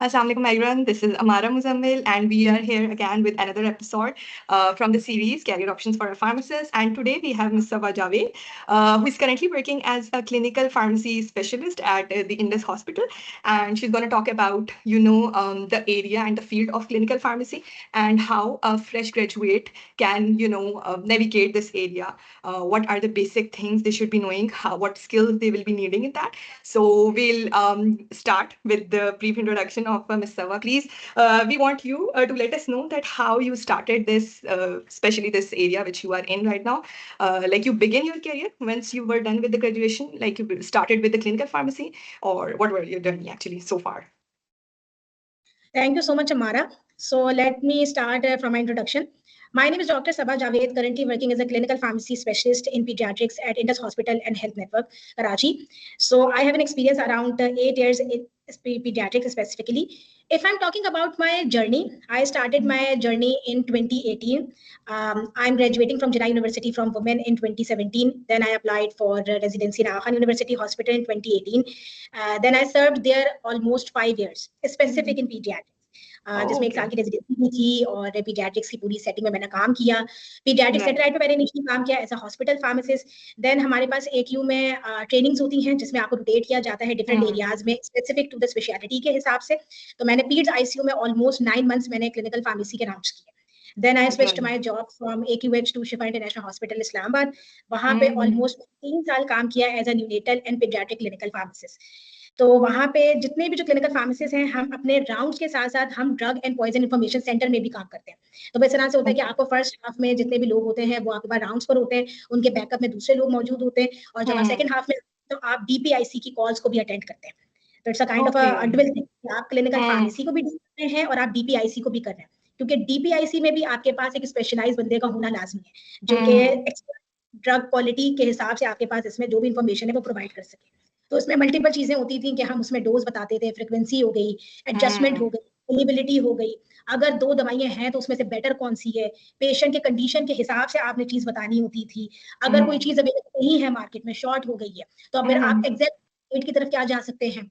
Assalamualaikum everyone, this is Amara Muzammil and we are here again with another episode from the series Career Options for a Pharmacist. And today we have Ms. Saba Javed, who is currently working as a clinical pharmacy specialist at the Indus Hospital. And she's going to talk about, the area and the field of clinical pharmacy and how a fresh graduate can, navigate this area. What are the basic things they should be knowing, what skills they will be needing in that. So we'll start with the brief introduction of Ms. Sawa. Please, we want you to let us know that how you started this, especially this area which you are in right now. Like you began your career once you were done with the graduation, like you started with the clinical pharmacy, or what were your journey actually so far? Thank you so much, Amara. So let me start from my introduction. My name is Dr. Sabha Javed, currently working as a clinical pharmacy specialist in pediatrics at Indus Hospital and Health Network, Karachi. So I have an experience around 8 years in pediatrics specifically. If I'm talking about my journey, I started my journey in 2018. I'm graduating from Jinnah University from Women in 2017. Then I applied for residency in Aga Khan University Hospital in 2018. Then I served there almost 5 years, specific in pediatrics. जिसमें एक साल की residency भी थी और paediatrics की पूरी setting में मैंने काम किया पीडियाट्रिक सेटेलाइट पे मैंने इनिशियली काम किया as a hospital pharmacist then हमारे पास AQU में ट्रेनिंग्स होती हैं जिसमें आपको रोटेट किया जाता है डिफरेंट एरियाज में स्पेसिफिक टू द स्पेशलिटी के हिसाब से तो मैंने पीड्स ICU में ऑलमोस्ट 9 मंथ्स मैंने क्लिनिकल फार्मेसी के राउंड्स किए Then I switched my job from AQH to Shifa International Hospital Islamabad. वहाँ पे almost 3 साल काम किया as a neonatal and pediatric clinical pharmacist. तो वहाँ पे जितने भी जो क्लिनिकल फार्मेसिस्ट हैं हम अपने राउंड्स के साथ साथ हम drug and poison information centre में भी काम करते हैं तो इस तरह से होता है कि आपको फर्स्ट हाफ में जितने भी लोग होते हैं वो आपके पास राउंड्स पर होते हैं उनके बैकअप में दूसरे लोग मौजूद होते हैं और जब आप सेकंड हाफ में तो आप DPIC की कॉल्स को भी अटेंड करते हैं तो it's a kind of a dual thing आप क्लिनिकल फार्मेसी को भी कर रहे हैं और आप DPIC को भी कर रहे हैं क्योंकि DPIC में भी आपके पास एक स्पेशलाइज बंदे का होना लाजमी है जो कि ड्रग क्वालिटी के हिसाब से आपके पास इसमें जो भी इंफॉर्मेशन है वो प्रोवाइड कर सके तो उसमें मल्टीपल चीजें होती थी कि हम उसमें डोज बताते थे फ्रिक्वेंसी हो गई एडजस्टमेंट हो गई अवेलेबिलिटी हो गई अगर 2 दवाइयां हैं तो उसमें से बेटर कौन सी है पेशेंट के कंडीशन के हिसाब से आपने चीज बतानी होती थी अगर कोई चीज अवेलेबल नहीं है मार्केट में शॉर्ट हो गई है तो फिर आप एग्जैक्ट रेट की तरफ क्या जा सकते हैं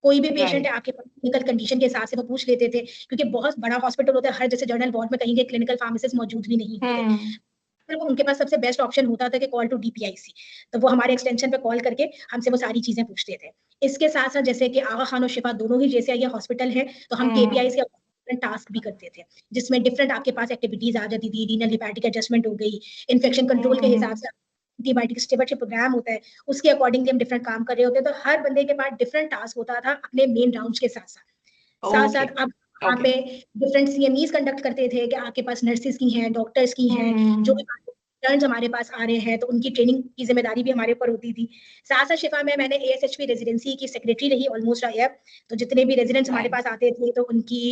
कोई भी पेशेंट है आपके क्लिनिकल कंडीशन के हिसाब से वो पूछ लेते थे क्योंकि बहुत बड़ा हॉस्पिटल होता है हर जैसे जनरल वार्ड में कहीं के क्लिनिकल फार्मासिस्ट मौजूद भी नहीं होते तो उनके पास सबसे बेस्ट ऑप्शन होता था कि कॉल टू DPIC तो वो हमारे एक्सटेंशन पे कॉल करके हमसे वो सारी चीजें पूछते थे इसके साथ साथ जैसे कि आगा खान और शिफा दोनों ही जैसे ये हॉस्पिटल है तो हम KPIs के टास्क भी करते थे जिसमें डिफरेंट आपके पास एक्टिविटीज आ जाती थी रीनल हेपेटिक एडजस्टमेंट हो गई इन्फेक्शन कंट्रोल के हिसाब से एंटीबायोटिक स्टेबलशिप प्रोग्राम होता है उसके अकॉर्डिंगली हम डिफरेंट काम कर रहे होते हैं तो हर बंदे के पास डिफरेंट टास्क होता था अपने मेन राउंड्स के साथ साथ अब वहाँ पे डिफरेंट CMEs कंडक्ट करते थे कि आपके पास नर्सेज की हैं डॉक्टर्स की हैं जो भी इंटर्न्स हमारे पास आ रहे हैं तो उनकी ट्रेनिंग की जिम्मेदारी भी हमारे ऊपर होती थी साथ साथ शिफा में मैंने ASHP रेजिडेंसी की सेक्रेटरी रही ऑलमोस्ट अ ईयर तो जितने भी रेजिडेंट्स हमारे पास आते थे तो उनकी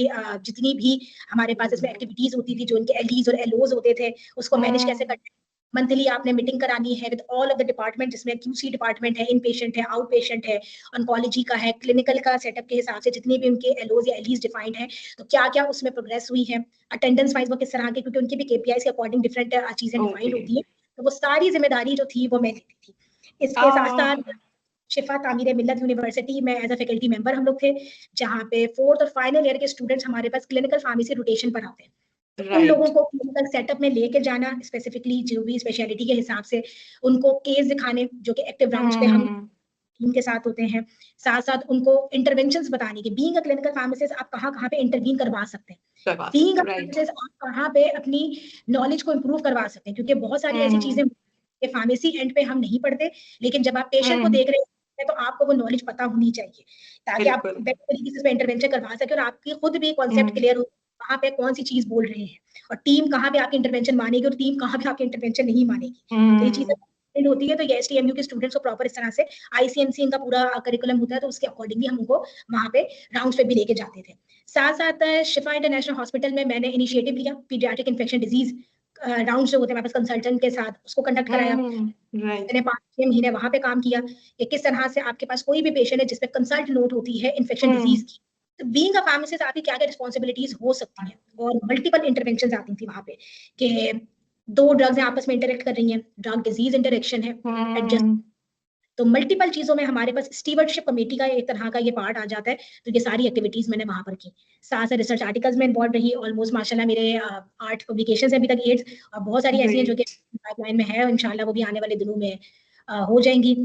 जितनी भी हमारे पास इसमें एक्टिविटीज होती थी जो उनके LDs और LOs होते थे उसको मैनेज कैसे करते मंथली आपने मीटिंग करानी है with all of the department जिसमें QC डिपार्टमेंट है इन पेशेंट है आउट पेशेंट है ऑन्कोलॉजी का है क्लिनिकल का सेटअप के हिसाब से जितने भी उनके LOs या LEs डिफाइंड है तो क्या क्या उसमें प्रोग्रेस हुई है अटेंडेंस वाइज वो किस तरह के क्योंकि उनकी भी KPIs के अकॉर्डिंग डिफरेंट चीजें डिफाइंड होती है तो वो सारी जिम्मेदारी जो थी वो मैं लेती थी इसके साथ साथ शिफा तामीर मिल्लत यूनिवर्सिटी में एज अ फैकल्टी मेंबर हम लोग थे जहाँ पे 4th और फाइनल ईयर के स्टूडेंट्स हमारे पास क्लिनिकल फार्मेसी रोटेशन पर आते हैं उन लोगों को क्लिनिकल सेटअप में लेके जाना स्पेसिफिकली जो भी स्पेशलिटी के हिसाब से उनको केस दिखाने जो कि एक्टिव राउंड्स पे हम टीम के साथ होते हैं साथ साथ उनको इंटरवेंशंस बताने के बीइंग अ क्लिनिकल फार्मासिस्ट आप कहाँ पे इंटरवीन करवा सकते हैं बीइंग अ फार्मासिस्ट आप कहाँ पे अपनी नॉलेज को इंप्रूव करवा सकते हैं क्योंकि बहुत सारी ऐसी चीजें फार्मेसी एंड पे हम नहीं पढ़ते लेकिन जब आप पेशेंट को देख रहे हैं तो आपको वो नॉलेज पता होनी चाहिए ताकि आप बेटर तरीके से इंटरवेंशन करवा सके और आपकी खुद भी कॉन्सेप्ट क्लियर हो कहाँ पे कौन सी चीज बोल रहे हैं और टीम कहाँ पे आपकी इंटरवेंशन मानेगी और टीम कहाँ पे आपकी इंटरवेंशन नहीं मानेगी तो ये चीजें होती है तो ये STMU के स्टूडेंट्स को प्रॉपर इस तरह से ICMC इनका पूरा करिकुलम होता है तो उसके अकॉर्डिंगली हम उनको वहाँ पे राउंड्स पे भी लेके जाते थे साथ साथ शिफा इंटरनेशनल हॉस्पिटल में मैंने इनिशिएटिव लिया पीडियाट्रिक इन्फेक्शन डिजीज राउंड जो होते हैं कंसल्टेंट के साथ उसको कंडक्ट कराया मैंने 5-6 महीने वहां पे काम किया कि किस तरह से आपके पास कोई भी पेशेंट है जिसमें कंसल्ट नोट होती है इन्फेक्शन डिजीज की तो बीइंग अ फार्मासिस्ट आपकी क्या क्या रिस्पॉन्सिबिलिटीज हो सकती हैं और मल्टीपल इंटरवेंशन आती थी वहां पे कि 2 ड्रग्स हैं आपस में इंटरेक्ट कर रही हैं ड्रग डिजीज इंटरेक्शन है एडजस्ट तो मल्टीपल चीजों में हमारे पास स्टीवर्डशिप कमेटी का एक तरह का ये पार्ट आ जाता है। तो ये सारी एक्टिविटीज मैंने वहां पर की, साथ साथ रिसर्च आर्टिकल्स में इन्वॉल्व रही। ऑलमोस्ट माशाल्लाह मेरे 8 पब्लिकेशन अभी तक 8, और बहुत सारी ऐसी हैं जो कि पाइपलाइन में है, इंशाल्लाह वो भी आने वाले दिनों में हो जाएंगी।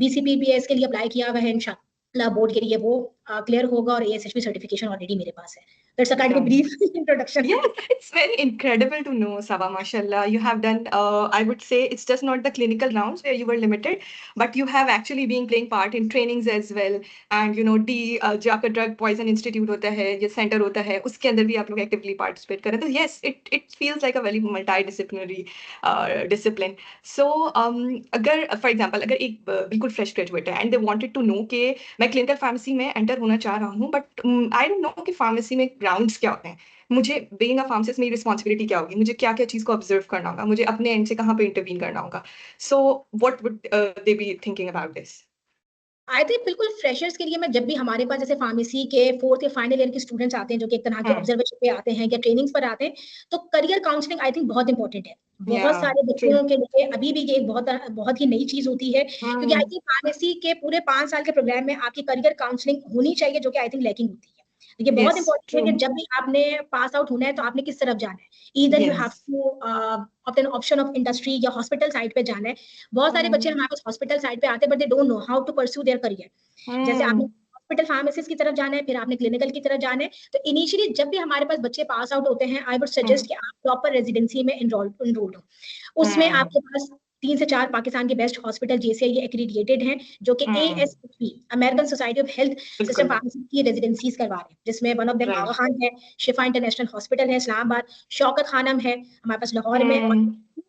BCPPS के लिए अप्लाई किया हुआ है, इंशाल्लाह बोर्ड के लिए वो क्लियर होगा, और ASHP सर्टिफिकेशन ऑलरेडी मेरे पास है। That's a kind of a brief introduction. Yeah, it's very incredible to know, Saba, mashallah. You have done, I would say, it's just not the clinical rounds where you were limited, but you have actually been playing part in trainings as well. And, जो आपका drug poison institute होता है, या centre होता है, उसके अंदर भी आप लोग एक्टिवली पार्टिसिपेट करें। तो yes, it feels like a very multidisciplinary discipline. So, अगर फॉर एग्जाम्पल अगर एक बिल्कुल फ्रेश ग्रेजुएट है and they wanted to know कि मैं क्लिनिकल फार्मेसी में एंटर होना चाह रहा हूँ, बट आई डोंट नो कि फार्मेसी में ग्राउंड्स क्या होते हैं, मुझे बीइंग अ फार्मासिस्ट मेरी रिस्पॉन्सिबिलिटी क्या होगी, मुझे क्या क्या चीज़ को ऑब्जर्व करना होगा, मुझे अपने एंड से कहाँ पे इंटरवीन करना होगा। So what would they be thinking about this? I think बिल्कुल फ्रेशर्स के लिए, मैं जब भी हमारे पास जैसे फार्मेसी के 4th या फाइनल ईयर के स्टूडेंट्स आते हैं जो कि एक तरह के ऑब्जर्वेशन पे आते हैं या ट्रेनिंग्स पर आते हैं, तो करियर काउंसलिंग आई थिंक बहुत इंपॉर्टेंट है। बहुत सारे बच्चों के लिए अभी भी ये एक बहुत ही नई चीज होती है, क्योंकि आई थिंक फार्मेसी के पूरे 5 साल के प्रोग्राम में आपकी करियर काउंसलिंग होनी चाहिए, जो कि आई थिंक लैकिंग होती है। ये बहुत इंपॉर्टेंट है कि जब भी आपने पास आउट होना है तो आपने किस तरफ जाना है। Either you have to opt option of industry या हॉस्पिटल साइड पे जाना है। बहुत सारे बच्चे हमारे पास हॉस्पिटल साइड पे आते हैं, but they don't know how to pursue their career. जैसे आपने हॉस्पिटल फार्मेसिस्ट की तरफ जाना है, फिर आपने क्लिनिकल की तरफ जाना है, तो इनिशियली जब भी हमारे पास बच्चे पास आउट होते हैं, आई वुड सजेस्ट कि आप प्रॉपर रेजिडेंसी में इनरोल्ड हो। उसमें आपके पास 3 से 4 पाकिस्तान के बेस्ट हॉस्पिटल JCI एक्रीडिएटेड हैं, जो कि ASHP American society of health system pharmacy की रेजिडेंसीज करवा रहे हैं, जिसमें वन ऑफ देम आगा खान है, शिफा इंटरनेशनल हॉस्पिटल है इस्लामाबाद, शौकत खानम है हमारे पास लाहौर में, और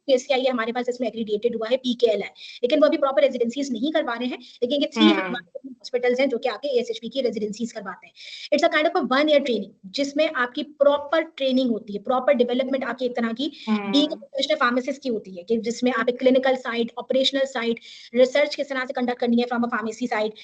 JCI हमारे पास इसमें एक्रीडिएटेड हुआ है, PKL है। लेकिन वो अभी प्रॉपर रेजिडेंसीज नहीं करवा रहे हैं, लेकिन ये 3 हॉस्पिटल्स हैं जो कि आपके ASHP की रेजिडेंसीज करवाते हैं। It's a kind of a 1 ear training, जिसमें आपकी प्रॉपर ट्रेनिंग होती है, प्रॉपर डेवलपमेंट आपकी एक तरह की बीइंग अ प्रोफेशनल फार्मासिस्ट की होती है, कि जिसमें आप एक clinical side, operational side, research किस तरह से कंडक्ट करनी है from a pharmacy side,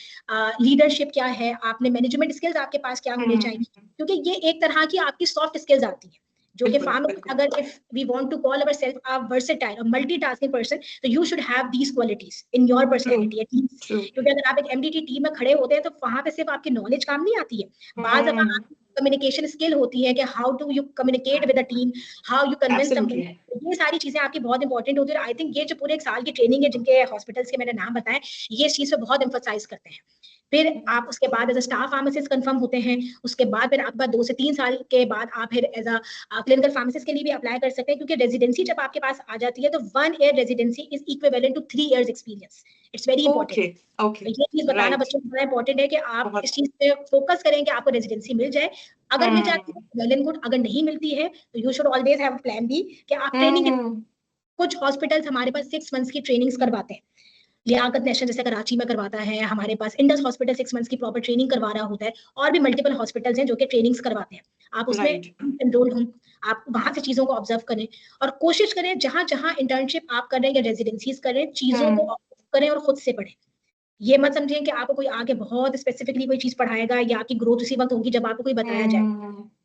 leadership क्या है, आपने मैनेजमेंट स्किल्स आपके पास क्या होने चाहिए, क्योंकि ये एक तरह की आपकी सॉफ्ट स्किल्स आती है, जो कि फार्मेसिस्ट, अगर if we want to call ourselves a versatile और मल्टीटास्किंग पर्सन, तो you should have these qualities in your personality at least. क्योंकि अगर आप एक MDT टीम में खड़े होते हैं तो वहां पे सिर्फ आपकी नॉलेज काम नहीं आती है, बाद आपकी कम्युनिकेशन स्किल होती है कि how to you communicate with the team, how you convince them. ये सारी चीजें आपकी बहुत इंपॉर्टेंट होती है। आई थिंक ये जो पूरे 1 साल की ट्रेनिंग है, जिनके हॉस्पिटल्स के मैंने नाम बताए, ये इस चीज पे बहुत एम्फसाइज करते हैं। फिर आप उसके बाद as a staff pharmacist confirm होते हैं, उसके बाद फिर आपके पास 2 से 3 साल के बाद आप फिर एज अ क्लिनिकल फार्मासिस्ट के लिए भी अप्लाई कर सकते हैं, क्योंकि रेजिडेंसी जब आपके पास आ जाती है तो 1 year residency is equivalent to 3 years experience. It's very important. तो ये चीज बताना बच्चों को बड़ा इंपॉर्टेंट है कि आप इस चीज पे फोकस करें कि आपको रेजिडेंसी मिल जाए। अगर मिल जाती है वेल एंड गुड, अगर नहीं मिलती है तो you should always have plan B, कि आप ट्रेनिंग, कुछ हॉस्पिटल्स हमारे पास 6 मंथ्स की ट्रेनिंग्स करवाते हैं। लियाकत नेशनल जैसे कराची में करवाता है, हमारे पास इंडस हॉस्पिटल 6 मंथ्स की प्रॉपर ट्रेनिंग करवा रहा होता है, और भी मल्टीपल हॉस्पिटल्स हैं जो कि ट्रेनिंग्स करवाते हैं। आप उसमें एनरोल्ड हों, आप वहां से चीजों को ऑब्जर्व करें, और कोशिश करें जहां जहां इंटर्नशिप आप कर रहे हैं या रेजिडेंसीज कर रहे हैं, चीजों को ऑब्जर्व करें और खुद से पढ़ें। ये मत समझें कि आपको कोई आगे बहुत स्पेसिफिकली कोई चीज पढ़ाएगा, या आपकी ग्रोथ उसी वक्त होगी जब आपको कोई बताया जाए।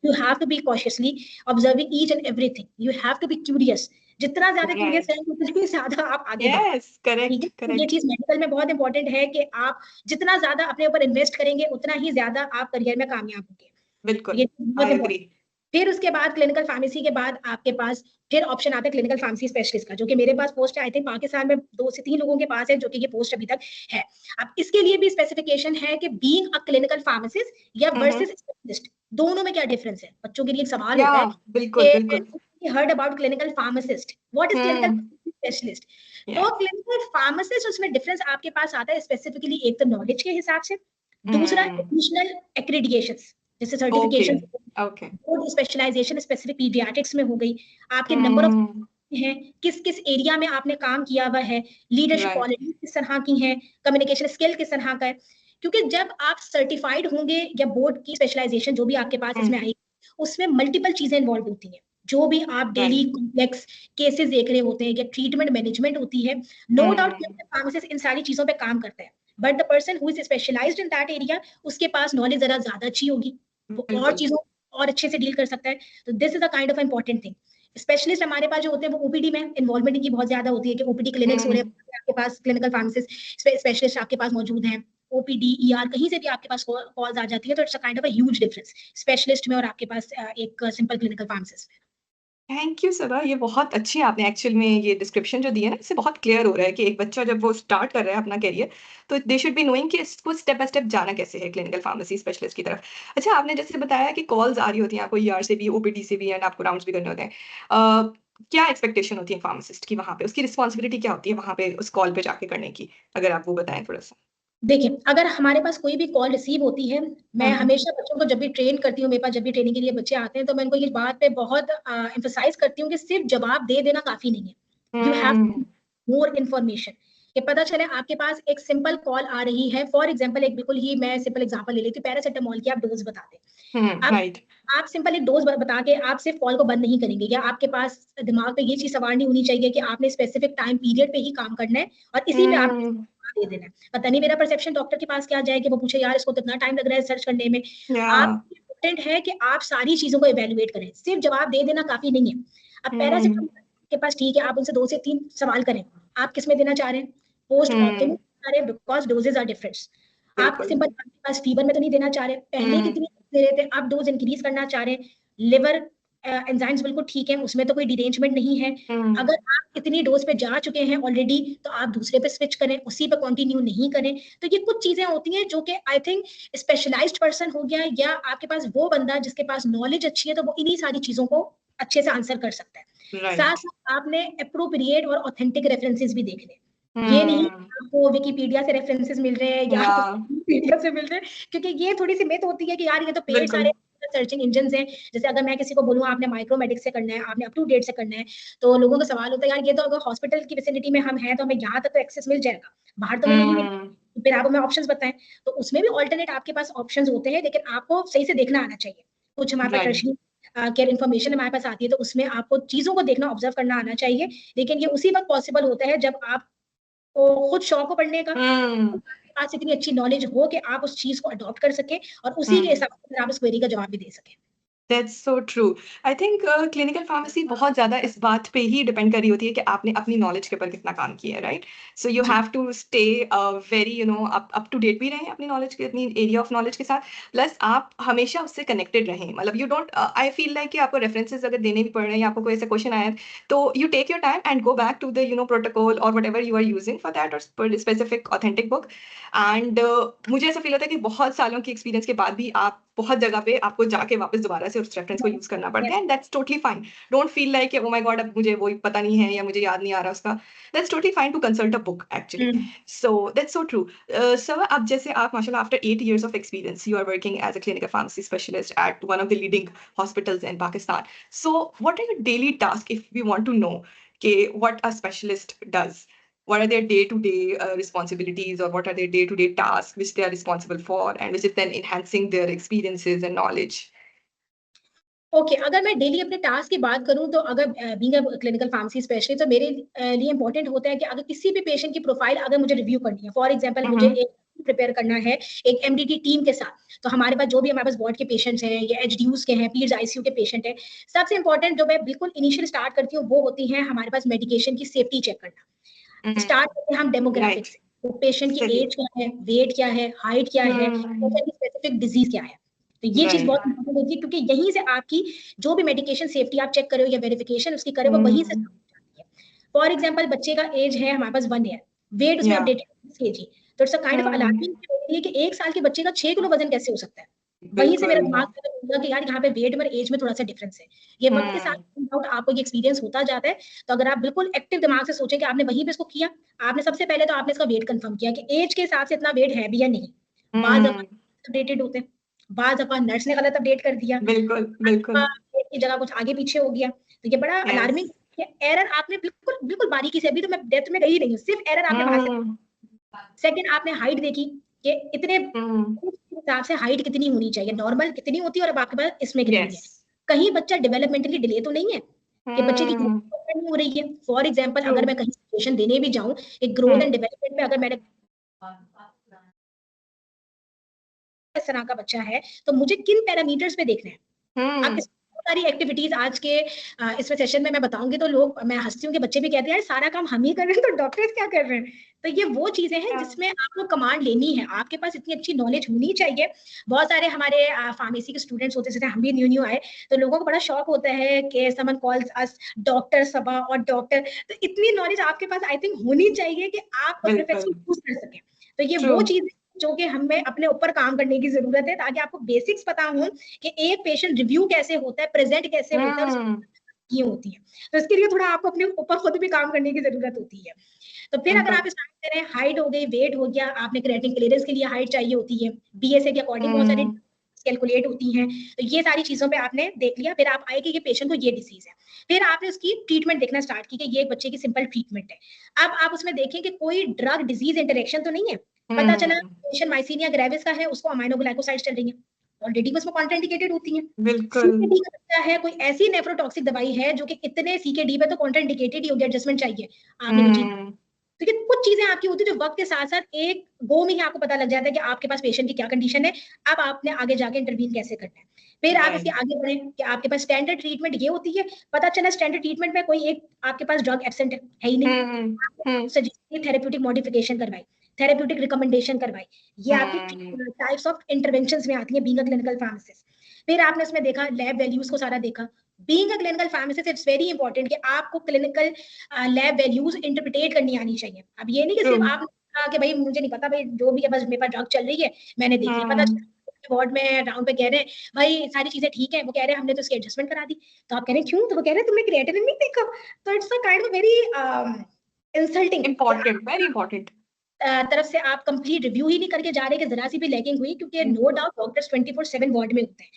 You have to be cautiously observing each and everything, you have to be curious. जितना ज्यादा क्यूरियस रहेंगे उतनी ज्यादा आप आगे बढ़ेंगे। ये चीज मेडिकल में बहुत इंपॉर्टेंट है कि आप जितना ज्यादा अपने ऊपर इन्वेस्ट करेंगे, उतना ही ज्यादा आप करियर में कामयाब होंगे। बिल्कुल, ये बहुत इंपॉर्टेंट। फिर उसके बाद क्लिनिकल फार्मेसी के बाद आपके पास फिर ऑप्शन आता है क्लिनिकल फार्मेसी स्पेशलिस्ट का, जो कि मेरे पास पोस्ट है। आई थिंक पाकिस्तान में 2 से 3 लोगों के पास है जो कि ये पोस्ट अभी तक है। अब इसके लिए भी स्पेसिफिकेशन है कि बीइंग अ क्लिनिकल फार्मासिस्ट या वर्सेस स्पेशलिस्ट, दोनों में क्या डिफरेंस है। बच्चों के लिए एक सवाल होता है, बिल्कुल heard about clinical pharmacist, what is clinical specialist. तो क्लिनिकल फार्मासिस्ट, उसमें डिफरेंस आपके पास आता है स्पेसिफिकली, एक तो नॉलेज के हिसाब से, दूसरा एडिशनल एक्रेडिटेशंस, जैसे सर्टिफिकेशन, स्पेशलाइजेशन स्पेसिफिक पीडियाट्रिक्स में हो गई, आपके नंबर ऑफ है, किस किस एरिया में आपने काम किया हुआ है, लीडरशिप क्वालिटी किस तरह की है, कम्युनिकेशन स्किल किस तरह का है। क्योंकि जब आप सर्टिफाइड होंगे या बोर्ड की स्पेशलाइजेशन जो भी आपके पास इसमें आएगी, उसमें मल्टीपल चीजें इन्वॉल्व होती हैं। जो भी आप डेली कॉम्प्लेक्स केसेस देख रहे होते हैं या ट्रीटमेंट मैनेजमेंट होती है, नो डाउट फार्मासिस्ट इन सारी चीजों पे काम करता है, but the person who is specialised in that area, उसके पास नॉलेज जरा ज्यादा अच्छी होगी, वो और चीजों और अच्छे से डील कर सकता है। तो this is a kind of important thing. Specialist हमारे पास जो होते हैं वो ओपीडी में इन्वॉल्वमेंट की बहुत ज्यादा होती है कि ओपीडी क्लिनिक्स हो रहे हैं, आपके पास क्लिनिकल फार्मासिस्ट स्पेशलिस्ट आपके पास मौजूद हैं, ओपीडी ईआर कहीं से भी आपके पास कॉल्स आ जाती है, तो it's a kind of a huge difference specialist में और आपके पास एक सिंपल क्लिनिकल फार्मासिस्ट में। थैंक यू सबा, ये बहुत अच्छी आपने एक्चुअल में ये डिस्क्रिप्शन जो दी है ना, इससे बहुत क्लियर हो रहा है कि एक बच्चा जब वो स्टार्ट कर रहा है अपना करियर, तो दे शुड बी नोइंग कि इसको स्टेप बाय स्टेप जाना कैसे है क्लिनिकल फार्मेसी स्पेशलिस्ट की तरफ। अच्छा, आपने जैसे बताया कि कॉल्स आ रही होती हैं आपको ईआर से भी, ओपीडी से भी, एंड आपको राउंड्स भी करने होते हैं। क्या एक्सपेक्टेशन होती है फार्मासिस्ट की वहाँ पे, उसकी रिस्पॉन्सिबिलिटी क्या होती है वहाँ पे उस कॉल पे जाके करने की, अगर आप वो बताएं थोड़ा सा। देखिए, अगर हमारे पास कोई भी कॉल रिसीव होती है, मैं हम्म हमेशा बच्चों को जब भी ट्रेन करती हूँ, मेरे पास जब भी ट्रेनिंग के लिए बच्चे आते हैं, तो मैं उनको ये बात पे बहुत एम्फसाइज करती हूँ कि सिर्फ जवाब दे देना काफी नहीं है। You have hmm more information, कि पता चले आपके पास एक सिंपल कॉल आ रही है। फॉर एग्जाम्पल, एक बिल्कुल ही मैं सिंपल एग्जाम्पल ले लेती हूँ, पैरासिटामोल की आप डोज बता दें। अब राइट। आप सिंपल एक डोज बता के आप सिर्फ कॉल को बंद नहीं करेंगे, या आपके पास दिमाग पे ये चीज सवार नहीं होनी चाहिए कि आपने स्पेसिफिक टाइम पीरियड पे ही काम करना है और इसी में आप हम्म दे देना है। पता नहीं मेरा परसेप्शन डॉक्टर के पास क्या जाए कि वो पूछे यार इसको कितना टाइम लग रहा है सर्च करने में। या आप इम्पोर्टेंट है कि आप सारी चीजों को इवेल्युएट करें, सिर्फ जवाब दे देना काफी नहीं है। अब हम्म पैरासिटामोल के पास ठीक है, आप उनसे 2 से 3 सवाल करें, आप किस में देना चाह रहे हैं, पोस्ट ऑप्टिमम चाह रहे हैं, बिकॉज डोजेज आर डिफरेंट। आप बिल्कुल। सिंपल आपके पास फीवर में तो नहीं देना चाह रहे, पहले हम्म कितनी दे रहे थे, आप डोज इंक्रीज करना चाह रहे हैं, लिवर एंजाइम्स बिल्कुल ठीक है, उसमें तो कोई डिरेंजमेंट नहीं है। हम्म अगर आप इतनी डोज पे जा चुके हैं ऑलरेडी, तो आप दूसरे पे स्विच करें, उसी पे कंटिन्यू नहीं करें। तो ये कुछ चीजें होती हैं जो कि आई थिंक स्पेशलाइज्ड पर्सन हो गया, या आपके पास वो बंदा जिसके पास नॉलेज अच्छी है, तो वो इन्हीं सारी चीजों को अच्छे से आंसर कर सकता है। साथ राइट। साथ आपने अप्रोप्रिएट और ऑथेंटिक रेफरेंसेस भी देखने, ये नहीं हम्म आपको विकिपीडिया से रेफरेंसेस मिल रहे हैं या या विकिपीडिया से मिल रहे हैं, क्योंकि ये थोड़ी सी मिथ होती है कि यार ये तो पेड बिल्कुल। सारे सर्चिंग इंजन हैं। जैसे अगर मैं किसी को बोलूँ आपने माइक्रोमेडिक्स से करना है, आपने अप टू डेट से करना है, तो लोगों का सवाल होता है यार ये तो अगर हॉस्पिटल की विसिनिटी में हम हैं तो हमें यहाँ तक तो एक्सेस मिल जाएगा, बाहर तो हमें नहीं मिल। हम्म फिर आप हमें ऑप्शंस बताएं, तो उसमें भी ऑल्टरनेट आपके पास ऑप्शंस होते हैं, लेकिन आपको सही से देखना आना चाहिए। कुछ हमारे पास राइट। टर्शरी केयर इन्फॉर्मेशन हमारे पास आती है, तो उसमें आपको चीजों को देखना, ऑब्जर्व करना आना चाहिए। लेकिन ये उसी वक्त पॉसिबल होता है जब आपको खुद शौक हो पढ़ने का, हम्म आपके पास इतनी अच्छी नॉलेज हो कि आप उस चीज को अडॉप्ट कर सके और उसी के हम्म हिसाब से आप उस क्वेरी का जवाब भी दे सके। That's so true. I think clinical pharmacy बहुत ज़्यादा इस बात पे ही डिपेंड कर रही होती है कि आपने अपनी नॉलेज के ऊपर कितना काम किया है, राइट? सो यू जी have to stay very up to date भी रहें अपनी नॉलेज के, अपनी एरिया ऑफ नॉलेज के साथ, प्लस आप हमेशा उससे कनेक्टेड रहें। मतलब you don't, I feel like कि आपको रेफरेंसेज अगर देने भी पड़ रहे हैं या आपको कोई ऐसा क्वेश्चन आया है, तो you take your time and go back to the protocol or whatever you are using for that or specific authentic book. And मुझे ऐसा फील होता है कि बहुत सालों के एक्सपीरियंस के बाद भी आप बहुत जगह पे आपको जाके वापस दोबारा से उस रेफरेंस को यूज करना पड़ता है, and that's totally fine. Don't feel like oh my God अब मुझे वो पता नहीं है या मुझे याद नहीं आ रहा उसका। That's totally fine to consult a book actually. So that's so true. Sir, अब जैसे आप माशाल्लाह after 8 years of experience you are working as a clinical pharmacy specialist at one of the leading hospitals in Pakistan. So what are your daily tasks if we want to know what a specialist does? What are their day-to-day responsibilities, or what are their day-to-day tasks which they are responsible for, and which is then enhancing their experiences and knowledge? Okay, अगर मैं daily अपने task की बात करूं, तो अगर being a clinical pharmacy specialist, तो मेरे लिए इंपॉर्टेंट होता है कि अगर किसी भी पेशेंट की प्रोफाइल अगर मुझे रिव्यू करनी है, फॉर एग्जांपल मुझे Mm-hmm. एक प्रिपेयर करना है एक एमडीटी टीम के साथ, तो हमारे पास जो भी हमारे पास वार्ड के पेशेंट्स हैं या एचडीयूज के हैं, पीड्स आईसीयू के पेशेंट हैं, सबसे इंपॉर्टेंट जो मैं बिल्कुल इनिशियल स्टार्ट करती हूँ वो होती है हमारे पास मेडिकेशन की सेफ्टी चेक करना। Mm-hmm. स्टार्ट करते हैं हम डेमोग्राफिक Right. से, तो पेशेंट की सही। एज क्या है, वेट क्या है, हाइट क्या है, Hmm. पेशेंट की स्पेसिफिक डिजीज क्या है। तो ये चीज Right. बहुत इंपॉर्टेंट होती है, क्योंकि यहीं से आपकी जो भी मेडिकेशन सेफ्टी आप चेक करो या वेरिफिकेशन उसकी करे, वो वहीं से Hmm. जाती है। फॉर एग्जाम्पल बच्चे का एज है हमारे पास 1 ईयर, वेट उसने Yeah. अपडेटेड 6 kg, तो it's a kind of Hmm. Alarming है कि 1 साल के बच्चे का 6 किलो वजन कैसे हो सकता है। वहीं से मेरा बिल्कुल। दिमाग होगा कि यार यहाँ पे वेट में एज में थोड़ा सा डिफरेंस है। ये वक्त के साथ Hmm. डाउट आपको ये एक्सपीरियंस होता जाता है। तो अगर आप बिल्कुल एक्टिव दिमाग से सोचें कि आपने वहीं पे इसको किया, आपने सबसे पहले तो आपने इसका वेट कंफर्म किया कि एज के हिसाब से इतना वेट है भी या नहीं। बाज Hmm. अपडेटेड होते हैं, बाज अपा नर्स ने गलत अपडेट कर दिया, बिल्कुल बिल्कुल। वेट की जगह कुछ आगे पीछे हो गया, तो ये बड़ा Yes. अलार्मिंग। एरर आपने बिल्कुल बिल्कुल बारीकी से, अभी तो मैं डेप्थ में गई नहीं हूँ, सिर्फ एरर आपने बाहर से। Hmm. सेकंड, आपने हाइट देखी कि इतने Hmm. हिसाब से हाइट कितनी होनी चाहिए, नॉर्मल कितनी होती है और अब आपके पास इसमें कितनी है। Yes. कहीं बच्चा डेवलपमेंटली डिले तो नहीं है कि बच्चे की Hmm. ग्रोथ नहीं हो रही है। फॉर एग्जांपल अगर True. मैं कहीं सजेशन देने भी जाऊं एक ग्रोथ Hmm. एंड डेवलपमेंट में, अगर मैंने इस तरह का बच्चा है तो मुझे किन पैरामीटर्स पे देखना है। आप Hmm. सारी एक्टिविटीज आज के इसमें सेशन में मैं बताऊंगी तो लोग, मैं हंसती हूँ कि बच्चे भी कहते हैं यार सारा काम हम ही कर रहे हैं तो डॉक्टर्स क्या कर रहे हैं। तो ये वो चीजें हैं जिसमें आपको कमांड लेनी है, आपके पास इतनी अच्छी नॉलेज होनी चाहिए। बहुत सारे हमारे फार्मेसी के स्टूडेंट्स होते हैं, जैसे हम भी न्यू न्यू आए तो लोगों को बड़ा शौक होता है कि समन कॉल्स अस डॉक्टर सबा और डॉक्टर। तो इतनी नॉलेज आपके पास आई थिंक होनी चाहिए कि आप उस प्रोफेशन को यूज कर सकें। तो ये वो चीज जो कि हमें अपने ऊपर काम करने की जरूरत है, ताकि आपको बेसिक्स पता हो कि एक पेशेंट रिव्यू कैसे होता है, प्रेजेंट कैसे होता है, ये होती है। तो इसके लिए थोड़ा आपको अपने ऊपर खुद भी काम करने की जरूरत होती है। तो फिर अगर आप स्टार्ट करें, हाइट हो गई, वेट हो गया, आपने क्रिएटिन क्लियरेंस के लिए हाइट चाहिए होती है, बीएसए के अकॉर्डिंग बहुत सारी कैलकुलेट होती हैं। तो ये सारी चीजों पे आपने देख लिया, फिर आप आए कि ये पेशेंट को ये डिसीज है, फिर आपने उसकी ट्रीटमेंट देखना स्टार्ट की कि ये एक बच्चे की सिंपल ट्रीटमेंट है। अब आप उसमें देखें कि कोई ड्रग डिजीज इंटरेक्शन तो नहीं है। पता चला पेशेंट माइसीनिया ग्रेविस का है, उसको अमाइनोग्लाइकोसाइड्स चल रही है, ऑलरेडी उसमें कॉन्ट्राइंडिकेटेड होती है। सीकेडी का बच्चा है, कोई ऐसी नेफ्रोटॉक्सिक दवाई है जो कि इतने सीकेडी पे तो कॉन्ट्राइंडिकेटेड ही हो गया, एडजस्टमेंट चाहिए, आपने वो चीज। तो ये कुछ चीजें आपकी होती है जो वक्त के साथ साथ एक गो में ही आपको पता लग जाता है कि आपके पास पेशेंट की क्या कंडीशन है, अब आपने आगे जाके इंटरवीन कैसे करना है। फिर आप इसके आगे बढ़े कि आपके पास स्टैंडर्ड ट्रीटमेंट ये होती है। पता चला स्टैंडर्ड ट्रीटमेंट में कोई एक आपके पास ड्रग एब्सेंट है ही नहीं, सजेस्ट थेरेप्यूटिक मॉडिफिकेशन करवाई, थेरेप्यूटिक रिकमेंडेशन करवाई, ये आपकी टाइप्स ऑफ इंटरवेंशंस में आती है बीइंग अ क्लिनिकल फार्मासिस्ट। फिर आपने उसमें देखा लैब वैल्यूज को सारा देखा। Being a clinical pharmacist it's very important कि आपको क्लिनिकल लैब वैल्यूज इंटरप्रिटेट करनी आनी चाहिए। अब ये नहीं कि सिर्फ आप कहा कि भाई मुझे नहीं पता, भाई जो भी है बस मेरे पास ड्रग चल रही है मैंने देख लिया, पता वार्ड में राउंड पे कह रहे हैं भाई सारी चीजें ठीक है, वो कह रहे हैं हमने तो इसकी एडजस्टमेंट करा दी, तो आप कह रहे हैं क्यों, तो वो कह रहे हैं तुमने क्रिएटिनिन नहीं देखा। तो it's a kind of very insulting, important, very important तरफ से आप कंप्लीट रिव्यू ही नहीं करके जा रहे कि जरा सी भी लैगिंग हुई, क्योंकि नो डाउट डॉक्टर्स 24/7 वार्ड में होते हैं।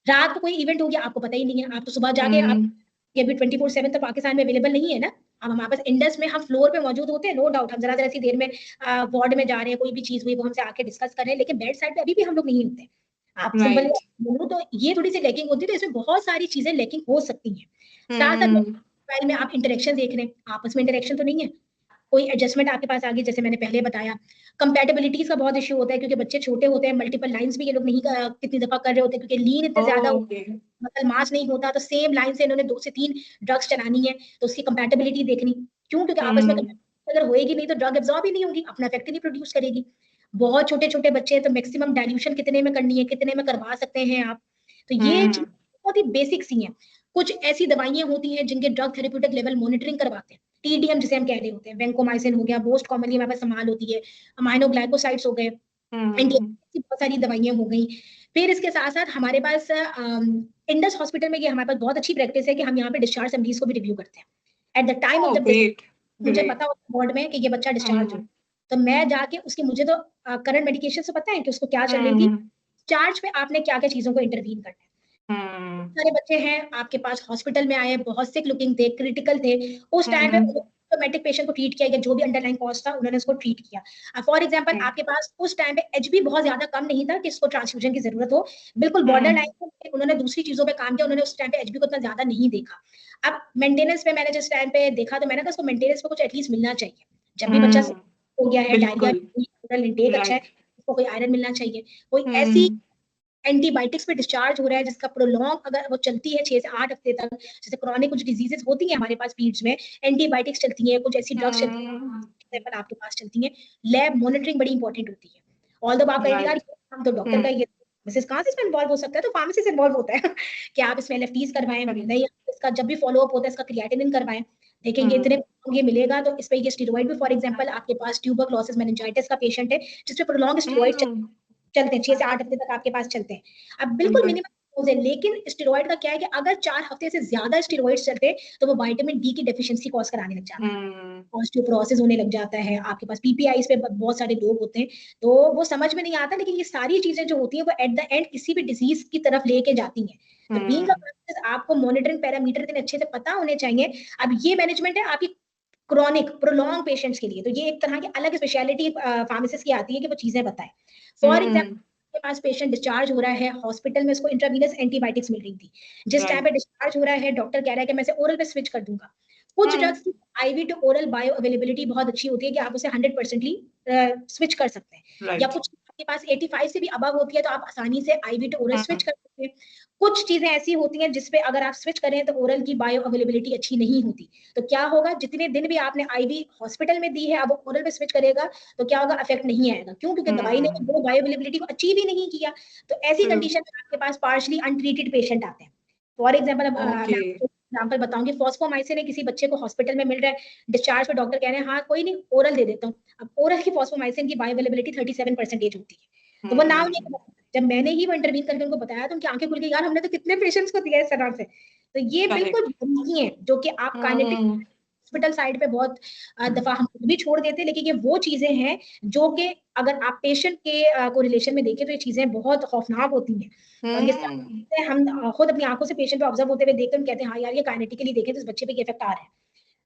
रात को कोई इवेंट हो गया आपको पता ही नहीं है, आप तो सुबह जाके आप ये भी 24/7 तो पाकिस्तान में अवेलेबल नहीं है ना। अब हमारे पास इंडस में हम फ्लोर पे मौजूद होते हैं, नो डाउट हम जरा सी देर में वार्ड में जा रहे हैं, कोई भी चीज हुई वो हमसे आके डिस्कस कर रहे हैं, लेकिन बेड साइड पे अभी भी हम लोग नहीं होते। आप सिंपल बोलो तो ये थोड़ी सी लैकिंग होती है, तो इसमें बहुत सारी चीजें लैकिंग हो सकती हैं। साथ साथ में आप इंटरेक्शन देख रहे हैं, आपस में इंटरेक्शन तो नहीं है, कोई एडजस्टमेंट आपके पास आ गई, जैसे मैंने पहले बताया। कंपैटिबिलिटीज का बहुत इश्यू होता है क्योंकि बच्चे छोटे होते हैं, मल्टीपल लाइंस भी ये लोग नहीं कितनी दफा कर रहे होते हैं क्योंकि लीन इतने ज्यादा मतलब मास नहीं होता, तो सेम लाइन से इन्होंने 2 से 3 ड्रग्स चलानी है, तो उसकी कंपैटिबिलिटी देखनी। क्यों? क्योंकि आपस में अगर होएगी नहीं तो ड्रग एब्जॉर्ब ही नहीं होगी, अपना इफेक्ट ही नहीं प्रोड्यूस करेगी। बहुत छोटे छोटे बच्चे हैं तो मैक्सिमम डाइल्यूशन कितने में करनी है, कितने में करवा सकते हैं आप। तो ये चीज बहुत ही बेसिक सी है। कुछ ऐसी दवाइयां होती हैं जिनके ड्रग थेरेप्यूटिक लेवल मॉनिटरिंग करवाते हैं, टीडीएम जिसे हम कह रहे होते हैं, वेंकोमाइसिन हो गया, मोस्ट कॉमनली हमारे पास इस्तेमाल होती है, अमाइनोग्लाइकोसाइड्स हो गए, बहुत सारी दवाइयां हो गई। फिर इसके साथ साथ हमारे पास इंडस हॉस्पिटल में ये हमारे पास बहुत अच्छी प्रैक्टिस है कि हम यहाँ पे डिस्चार्ज समरीज को भी रिव्यू करते हैं at the time of the मुझे पता होता वार्ड में कि ये बच्चा डिस्चार्ज हो, तो मैं जाके उसकी, मुझे तो करंट मेडिकेशन से पता है कि उसको क्या चल रही थी, चार्ज पे आपने क्या क्या चीजों को इंटरवीन करना है। सारे बच्चे हैं आपके पास हॉस्पिटल में आए, बहुत सिक लुकिंग थे, क्रिटिकल थे, उस टाइम पे ऑटोमेटिक पेशेंट को ट्रीट किया गया, जो भी अंडरलाइन कॉज था उन्होंने उसको ट्रीट किया। फॉर एग्जांपल आपके पास उस टाइम पे एचबी बहुत ज्यादा कम नहीं था कि इसको ट्रांसफ्यूजन की जरूरत हो, बिल्कुल बॉर्डर लाइन पे उन्होंने दूसरी चीजों पे काम किया, उन्होंने उस टाइम पे एचबी को इतना ज्यादा नहीं देखा। अब मेंटेनेंस पे मैंने जिस टाइम पे देखा तो मैंने कहा इसको मेंटेनेंस पे कुछ एटलीस्ट मिलना चाहिए, जब भी बच्चा हो गया है, डायरिया इंटेक अच्छा है, उसको कोई आयरन मिलना चाहिए, कोई ऐसी एंटीबायोटिक्स पे डिस्चार्ज हो रहा है जिसका प्रोलॉन्ग अगर वो चलती है 6 से 8 हफ्ते तक, जैसे क्रॉनिक कुछ डिजीजेस होती हैं हमारे पास पीड्स में, एंटीबायोटिक्स चलती हैं, कुछ ऐसी ड्रग्स चलती हैं आपके पास चलती हैं, लैब मॉनिटरिंग बड़ी इंपॉर्टेंट होती है। ऑल्दो आप कहेंगे यार हम तो डॉक्टर का ये मिसेस कहाँ से इसमें इन्वॉल्व हो सकता है, तो फार्मेसी से इन्वॉल्व होता है कि आप इसमें एलएफटीज करवाएं, नहीं इसका जब भी फॉलो अप होता है इसका क्रिएटिनिन करवाएं, देखेंगे इतने ये मिलेगा तो इस पे ये स्टेरॉइड भी, फॉर एग्जांपल आपके पास ट्यूबरक्लोसिस मेनिंजाइटिस का पेशेंट है जिसपे प्रोलॉन्ग स्टेरॉइड चलते हैं, 6 से 8 हफ्ते तक आपके पास चलते हैं। अब बिल्कुल मिनिमम डोज है, लेकिन स्टेरॉइड का क्या है कि अगर 4 हफ्ते से ज्यादा स्टेरॉइड्स चलते हैं तो वो विटामिन डी की डेफिशिएंसी कॉज कराने लग जाता है, ऑस्टियोपोरोसिस होने लग जाता है, आपके पास पीपीआईज पे बहुत सारे लोग होते हैं, तो वो समझ में नहीं आता, लेकिन ये सारी चीजें जो होती हैं वो एट द एंड किसी भी डिजीज की तरफ लेके जाती हैं। तो बीइंग अ फार्मासिस्ट आपको मॉनिटरिंग पैरामीटर इतने अच्छे से पता होने चाहिए। अब ये मैनेजमेंट है आपकी क्रॉनिक प्रोलॉन्ग पेशेंट्स के लिए, तो ये एक तरह की अलग स्पेशलिटी फार्मासिस्ट की आती है कि वो चीजें बताएं। फॉर एग्जाम्पल के पास पेशेंट डिस्चार्ज हो रहा है हॉस्पिटल में, उसको इंट्रावीनस एंटीबायोटिक्स मिल रही थी, जिस टाइम पे डिस्चार्ज हो रहा है डॉक्टर कह रहा है कि मैं इसे ओरल पे स्विच कर दूंगा। कुछ ड्रग्स की IV to oral bioavailability बहुत अच्छी होती है कि आप उसे 100% स्विच कर सकते हैं, या कुछ आपके पास 85 से भी अबव होती है तो आप आसानी से आईवी टू ओरल स्विच कर सकते हैं। कुछ चीजें ऐसी होती हैं जिसपे अगर आप स्विच करें तो ओरल की बायो अवेलेबिलिटी अच्छी नहीं होती। तो क्या होगा, जितने दिन भी आपने आईवी हॉस्पिटल में दी है, अब ओरल पे स्विच करेगा तो क्या होगा, इफेक्ट नहीं आएगा। क्यों? क्योंकि दवाई ने वो बायो अवेलेबिलिटी को अचीव ही नहीं किया। तो ऐसी कंडीशन में आपके पास पार्शली अनट्रीटेड पेशेंट आते हैं। फॉर एग्जाम्पल, मैं एग्जाम्पल बताऊंगी, फॉस्फोमाइसिन है, किसी बच्चे को हॉस्पिटल में मिल रहा है, डिस्चार्ज पे डॉक्टर कह रहे हैं हाँ कोई नहीं ओरल दे देता हूँ। अब ओरल की फॉस्फोमाइसिन की बायो अवेलेबिलिटी 37% होती है। तो वो नाम नहीं, जब मैंने ही वो इंटरवीन करके उनको बताया तो उनकी आंखें खुल गई, यार हमने तो कितने पेशेंट्स को दिया इस तरह से। तो ये बिल्कुल नहीं है जो कि आप काइनेटिक हॉस्पिटल साइड पे बहुत दफा हम भी छोड़ देते हैं, लेकिन ये वो चीजें हैं जो कि अगर आप पेशेंट के को रिलेशन में देखें तो ये चीजें बहुत खौफनाक होती हैं। और ये हम खुद अपनी आंखों से पेशेंट पे ऑब्जर्व होते हुए देखते हैं, कहते हैं हाँ यार ये काइनेटिकली देखें तो इस बच्चे पे ये इफेक्ट आ रहा है।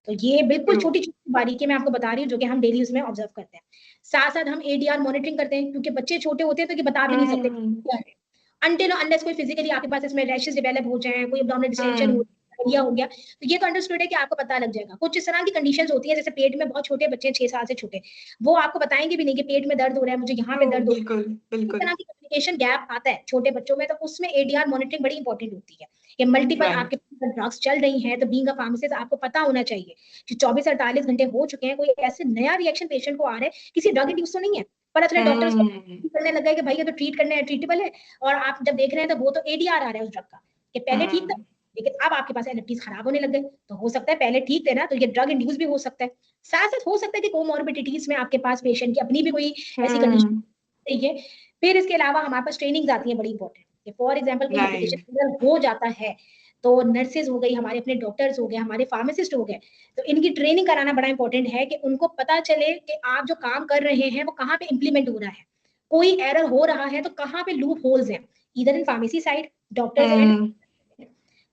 तो ये बिल्कुल छोटी छोटी बारीकी मैं आपको बता रही हूँ जो कि हम डेली उसमें ऑब्जर्व करते हैं। साथ साथ हम एडीआर मॉनिटरिंग करते हैं, क्योंकि बच्चे छोटे होते हैं तो ये बता भी नहीं सकते अनटिल अनलेस कोई फिजिकली आपके पास इसमें रैशेस डेवलप हो जाए, कोई एब्डोमिनल डिस्टेंशन हो गया, तो ये तो अंडरस्टूड है कि आपको पता लग जाएगा। कुछ इस तरह की कंडीशंस होती है, जैसे पेट में बहुत छोटे बच्चे 6 साल से छोटे, वो आपको बताएंगे भी नहीं कि पेट में दर्द हो रहा है, मुझे यहाँ पे दर्द हो रहा है। इस तरह की कम्युनिकेशन गैप आता है छोटे बच्चों में, तो उसमें एडीआर मॉनिटरिंग बड़ी इंपॉर्टेंट होती है कि मल्टीपल आपके ड्रग्स चल रही हैं। तो बीइंग अ फार्मासिस्ट आपको पता होना चाहिए कि 24-48 घंटे हो चुके हैं, कोई ऐसे नया रिएक्शन पेशेंट को आ रहा है, किसी ड्रग इंड्यूस तो नहीं है, पता चला डॉक्टर उसको करने लगा है कि भाई ये तो ट्रीट करने है, ट्रीटेबल है, और आप जब देख रहे हैं तो वो तो एडीआर आ रहा है उस ड्रग का, कि पहले ठीक था लेकिन अब आपके पास एनएफटीज खराब होने लग गए। तो हो सकता है पहले ठीक थे ना, तो ये ड्रग इंड्यूस भी हो सकता है। साथ साथ हो सकता है कि कोमॉर्बिडिटीज में आपके पास पेशेंट की अपनी भी कोई ऐसी कंडीशन है। फिर इसके अलावा हमारे पास ट्रेनिंग आती है बड़ी इंपॉर्टेंट। फॉर एग्जाम्पल कोई मेडिकेशन हो जाता है तो नर्सेज हो गई, हमारे अपने डॉक्टर्स हो गए, हमारे फार्मासिस्ट हो गए, तो इनकी ट्रेनिंग कराना बड़ा इंपॉर्टेंट है कि उनको पता चले कि आप जो काम कर रहे हैं वो कहाँ पे इंप्लीमेंट हो रहा है, कोई एरर हो रहा है तो कहाँ पे लूप होल्स हैं, इधर in pharmacy side doctors and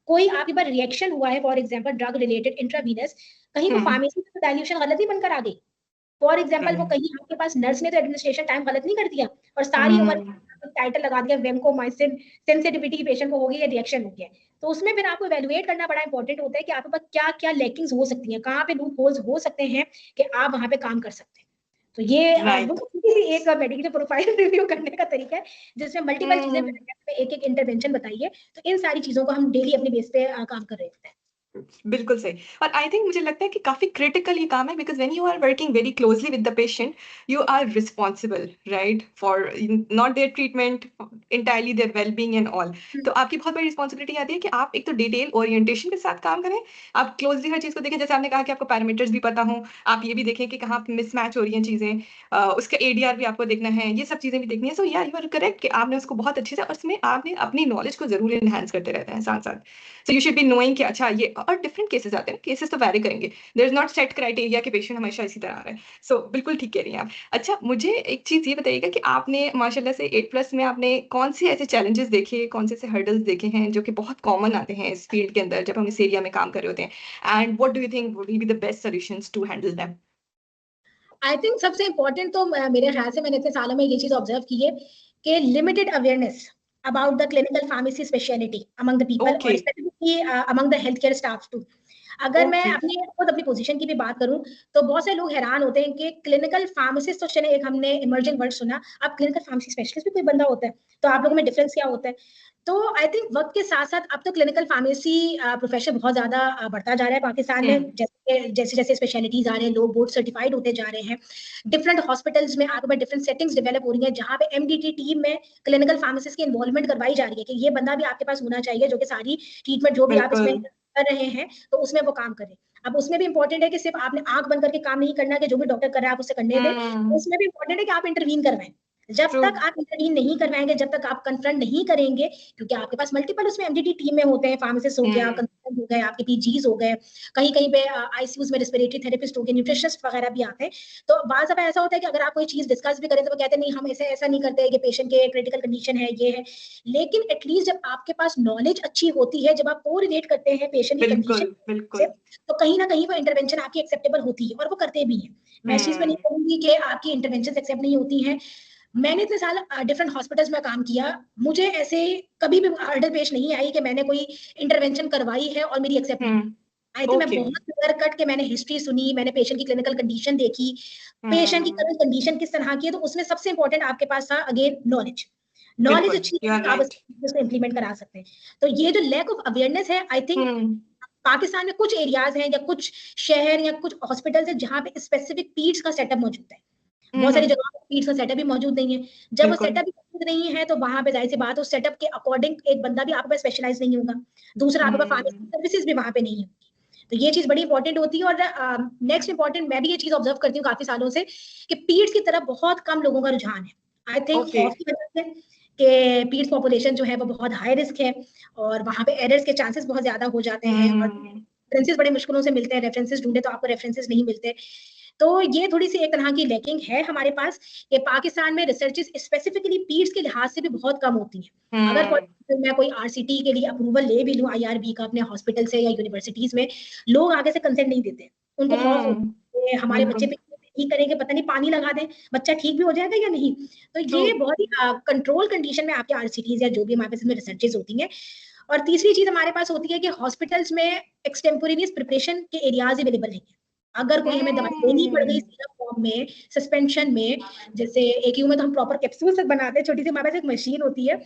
कोई आपके पास रिएक्शन हुआ है, for example drug related intravenous, कहीं वो फार्मेसी में डाइल्यूशन गलत ही बनकर आ गई। फॉर एग्जाम्पल वो कहीं आपके पास नर्स ने तो एडमिनिस्ट्रेशन टाइम गलत नहीं कर दिया और सारी उम्र टाइटल लगा दिया वेमकोमाइसिन सेंसिटिविटी पेशेंट को हो गई या रिएक्शन हो गया। तो उसमें फिर आपको इवैल्यूएट करना बड़ा इंपॉर्टेंट होता है कि आपके पास क्या क्या लैकिंग्स हो सकती हैं, कहाँ पे लूप होल्स हो सकते हैं कि आप वहां पे काम कर सकते हैं। तो ये एक मेडिकल प्रोफाइल रिव्यू करने का तरीका है जिसमें मल्टीपल चीजें एक एक इंटरवेंशन बताइए। तो इन सारी चीजों को हम डेली अपने बेस पे काम कर रहे होते हैं। बिल्कुल सही। और आई थिंक मुझे लगता है कि काफ़ी क्रिटिकल ये काम है, because when you are working very closely with the patient, you are responsible, right? For not their treatment, entirely their well-being and all. तो आपकी बहुत बड़ी रिस्पॉन्सिबिलिटी आती है कि आप एक तो डिटेल ओरिएंटेशन के साथ काम करें, आप क्लोज़ली हर चीज़ को देखें, जैसे आपने कहा कि आपको पैरामीटर्स भी पता हों, आप ये भी देखें कि कहाँ पे मिसमैच हो रही हैं चीज़ें, उसका एडीआर भी आपको देखना है, ये सब चीज़ें भी देखनी है। सो या यू आर करेक्ट कि आपने उसको बहुत अच्छे से, और उसमें आपने अपनी नॉलेज को ज़रूर एनहांस करते रहते हैं साथ-साथ। So you should be knowing कि अच्छा ये, और डिफरेंट केसेस आते हैं, केसेस तो वैरी करेंगे, there is not set criteria कि पेशेंट हमेशा इसी तरह आ रहा है। सो बिल्कुल ठीक कह रही हैं आप। अच्छा, मुझे एक चीज़ ये बताइएगा कि आपने माशाल्लाह से 8+ में आपने कौन से ऐसे चैलेंजेस देखे, कौन से ऐसे हर्डल्स देखे हैं जो कि बहुत कॉमन आते हैं इस फील्ड के अंदर जब हम इस एरिया में काम कर रहे होते हैं, and what do you think will be the best solutions to handle them? I think सबसे इंपॉर्टेंट तो मेरे ख्याल से मैंने इतने सालों में ये चीज ऑब्जर्व की है कि limited awareness about the clinical pharmacy speciality among the people और okay. Specifically among the health care staff too. अगर मैं ओके। अपनी पोजीशन की भी बात करूं तो बहुत से लोग हैरान होते हैं कि क्लिनिकल फार्मासिस्ट तो चले, एक हमने इमर्जिंग वर्ड सुना, अब क्लिनिकल फार्मेसी स्पेशलिस्ट भी कोई बंदा होता है, तो आप लोगों में डिफरेंस क्या होता है? तो आई थिंक वक्त के साथ साथ अब तो क्लिनिकल फार्मेसी प्रोफेशन बहुत ज्यादा बढ़ता जा रहा है पाकिस्तान में। जैसे जैसे स्पेशलिटीज आ रहे हैं, लोग बोर्ड सर्टिफाइड होते जा रहे हैं, डिफरेंट हॉस्पिटल्स में आपके पास डिफरेंट सेटिंग्स डेवलप हो रही है जहाँ पे एमडीटी टीम में क्लिनिकल फार्मासिस्ट की इन्वॉल्वमेंट करवाई जा रही है कि ये बंदा भी आपके पास होना चाहिए जो कि सारी ट्रीटमेंट जो भी आप इसमें कर रहे हैं तो उसमें वो काम करे। अब उसमें भी इंपॉर्टेंट है कि सिर्फ आपने आंख बंद करके काम नहीं करना कि जो भी डॉक्टर कर रहा है आप उसे करने दें, उसमें भी इंपॉर्टेंट है कि आप इंटरवीन करवाएं। जब तक आप इंटरवीन नहीं करवाएंगे, जब तक आप कन्फ्रंट नहीं करेंगे, क्योंकि आपके पास मल्टीपल उसमें एमडीटी टीम में होते हैं, फार्मासिस्ट हो गया, कंसल्टेंट हो गए, आपके पीजीज हो गए, कहीं कहीं पे आईसीयूज में रेस्पिरेटरी थेरेपिस्ट हो गए, न्यूट्रिशनिस्ट वगैरह भी आते हैं। तो बार बार ऐसा होता है कि अगर आप कोई चीज डिस्कस भी करें तो वो कहते हैं नहीं हम ऐसे ऐसा नहीं करते, ये पेशेंट के क्रिटिकल कंडीशन है, ये है। लेकिन एटलीस्ट जब आपके पास नॉलेज अच्छी होती है, जब आप कोरिलेट करते हैं पेशेंट की कंडीशन से, तो कहीं ना कहीं वो इंटरवेंशन आपकी एक्सेप्टेबल होती है और वो करते भी हैं। मैं इस चीज में नहीं कहूंगी कि आपकी इंटरवेंशन एक्सेप्ट नहीं होती हैं। मैंने इतने साल डिफरेंट हॉस्पिटल्स में काम किया, मुझे ऐसे कभी भी हर्डल पेश नहीं आई कि मैंने कोई इंटरवेंशन करवाई है और मेरी एक्सेप्ट नहीं आई थी। मैं बहुत क्लियर कट के मैंने हिस्ट्री सुनी, मैंने पेशेंट की क्लिनिकल कंडीशन देखी, पेशेंट की कंडीशन किस तरह की है, तो उसमें सबसे इंपॉर्टेंट आपके पास था अगेन नॉलेज। नॉलेज बिल्कुल, अच्छी यू है आर तो आप राइट। उसको इम्प्लीमेंट करा सकते हैं। तो ये जो लैक ऑफ अवेयरनेस है, आई थिंक हम्म पाकिस्तान में कुछ एरियाज हैं या कुछ शहर या कुछ हॉस्पिटल्स हैं जहाँ पे स्पेसिफिक पीड्स का सेटअप मौजूद है। बहुत सारी हम्म, जगहों पे पीड्स का सेटअप भी मौजूद नहीं है। जब वो बिल्कुल। सेटअप भी मौजूद नहीं है तो वहां पे जाहिर सी बात है उस सेटअप के अकॉर्डिंग एक बंदा भी आपके पास स्पेशलाइज नहीं होगा। दूसरा आपके पास फार्मेसी हम्म सर्विसेज भी वहां पे नहीं होगी। तो ये चीज बड़ी इंपॉर्टेंट होती है। और नेक्स्ट इंपॉर्टेंट, मैं भी ये चीज ऑब्जर्व करती हूँ काफी सालों से कि पीड्स की तरफ बहुत कम लोगों का रुझान है। I think okay. खौफ की वजह से कि पीड्स पॉपुलेशन जो है वो बहुत हाई रिस्क है और वहां पे एरर्स के चांसेस बहुत ज्यादा हो जाते हैं और हम्म रेफरेंसेस बड़े मुश्किलों से मिलते हैं। रेफरेंसेस ढूंढे तो आपको रेफरेंसेस नहीं मिलते। तो ये थोड़ी सी एक तरह की लैकिंग है हमारे पास कि पाकिस्तान में रिसर्चेस स्पेसिफिकली पीड्स के लिहाज से भी बहुत कम होती हैं। अगर हम्म मैं कोई आरसीटी के लिए अप्रूवल ले भी लूं आईआरबी का अपने हॉस्पिटल से या यूनिवर्सिटीज में, लोग आगे से कंसेंट नहीं देते। उनको खौफ हम्म, होता है हमारे बच्चे बिल्कुल। पे ठीक करेंगे, पता नहीं पानी लगा दें, बच्चा ठीक भी हो जाएगा या नहीं। तो ट्रू। ये बहुत ही कंट्रोल कंडीशन में आपके आरसीटीज या जो भी हमारे पास इसमें रिसर्चेज होती हैं। और तीसरी चीज हमारे पास होती है कि हॉस्पिटल्स में एक्सटेम्पोरेनियस प्रिपरेशन के एरियाज अवेलेबल नहीं है। अगर कोई हमें दवाई देनी पड़ गई हम्म सिरप फॉर्म में, सस्पेंशन में, जैसे एक में तो हम प्रॉपर कैप्सूल तक बनाते हैं, छोटी सी हमारे पास एक मशीन होती है,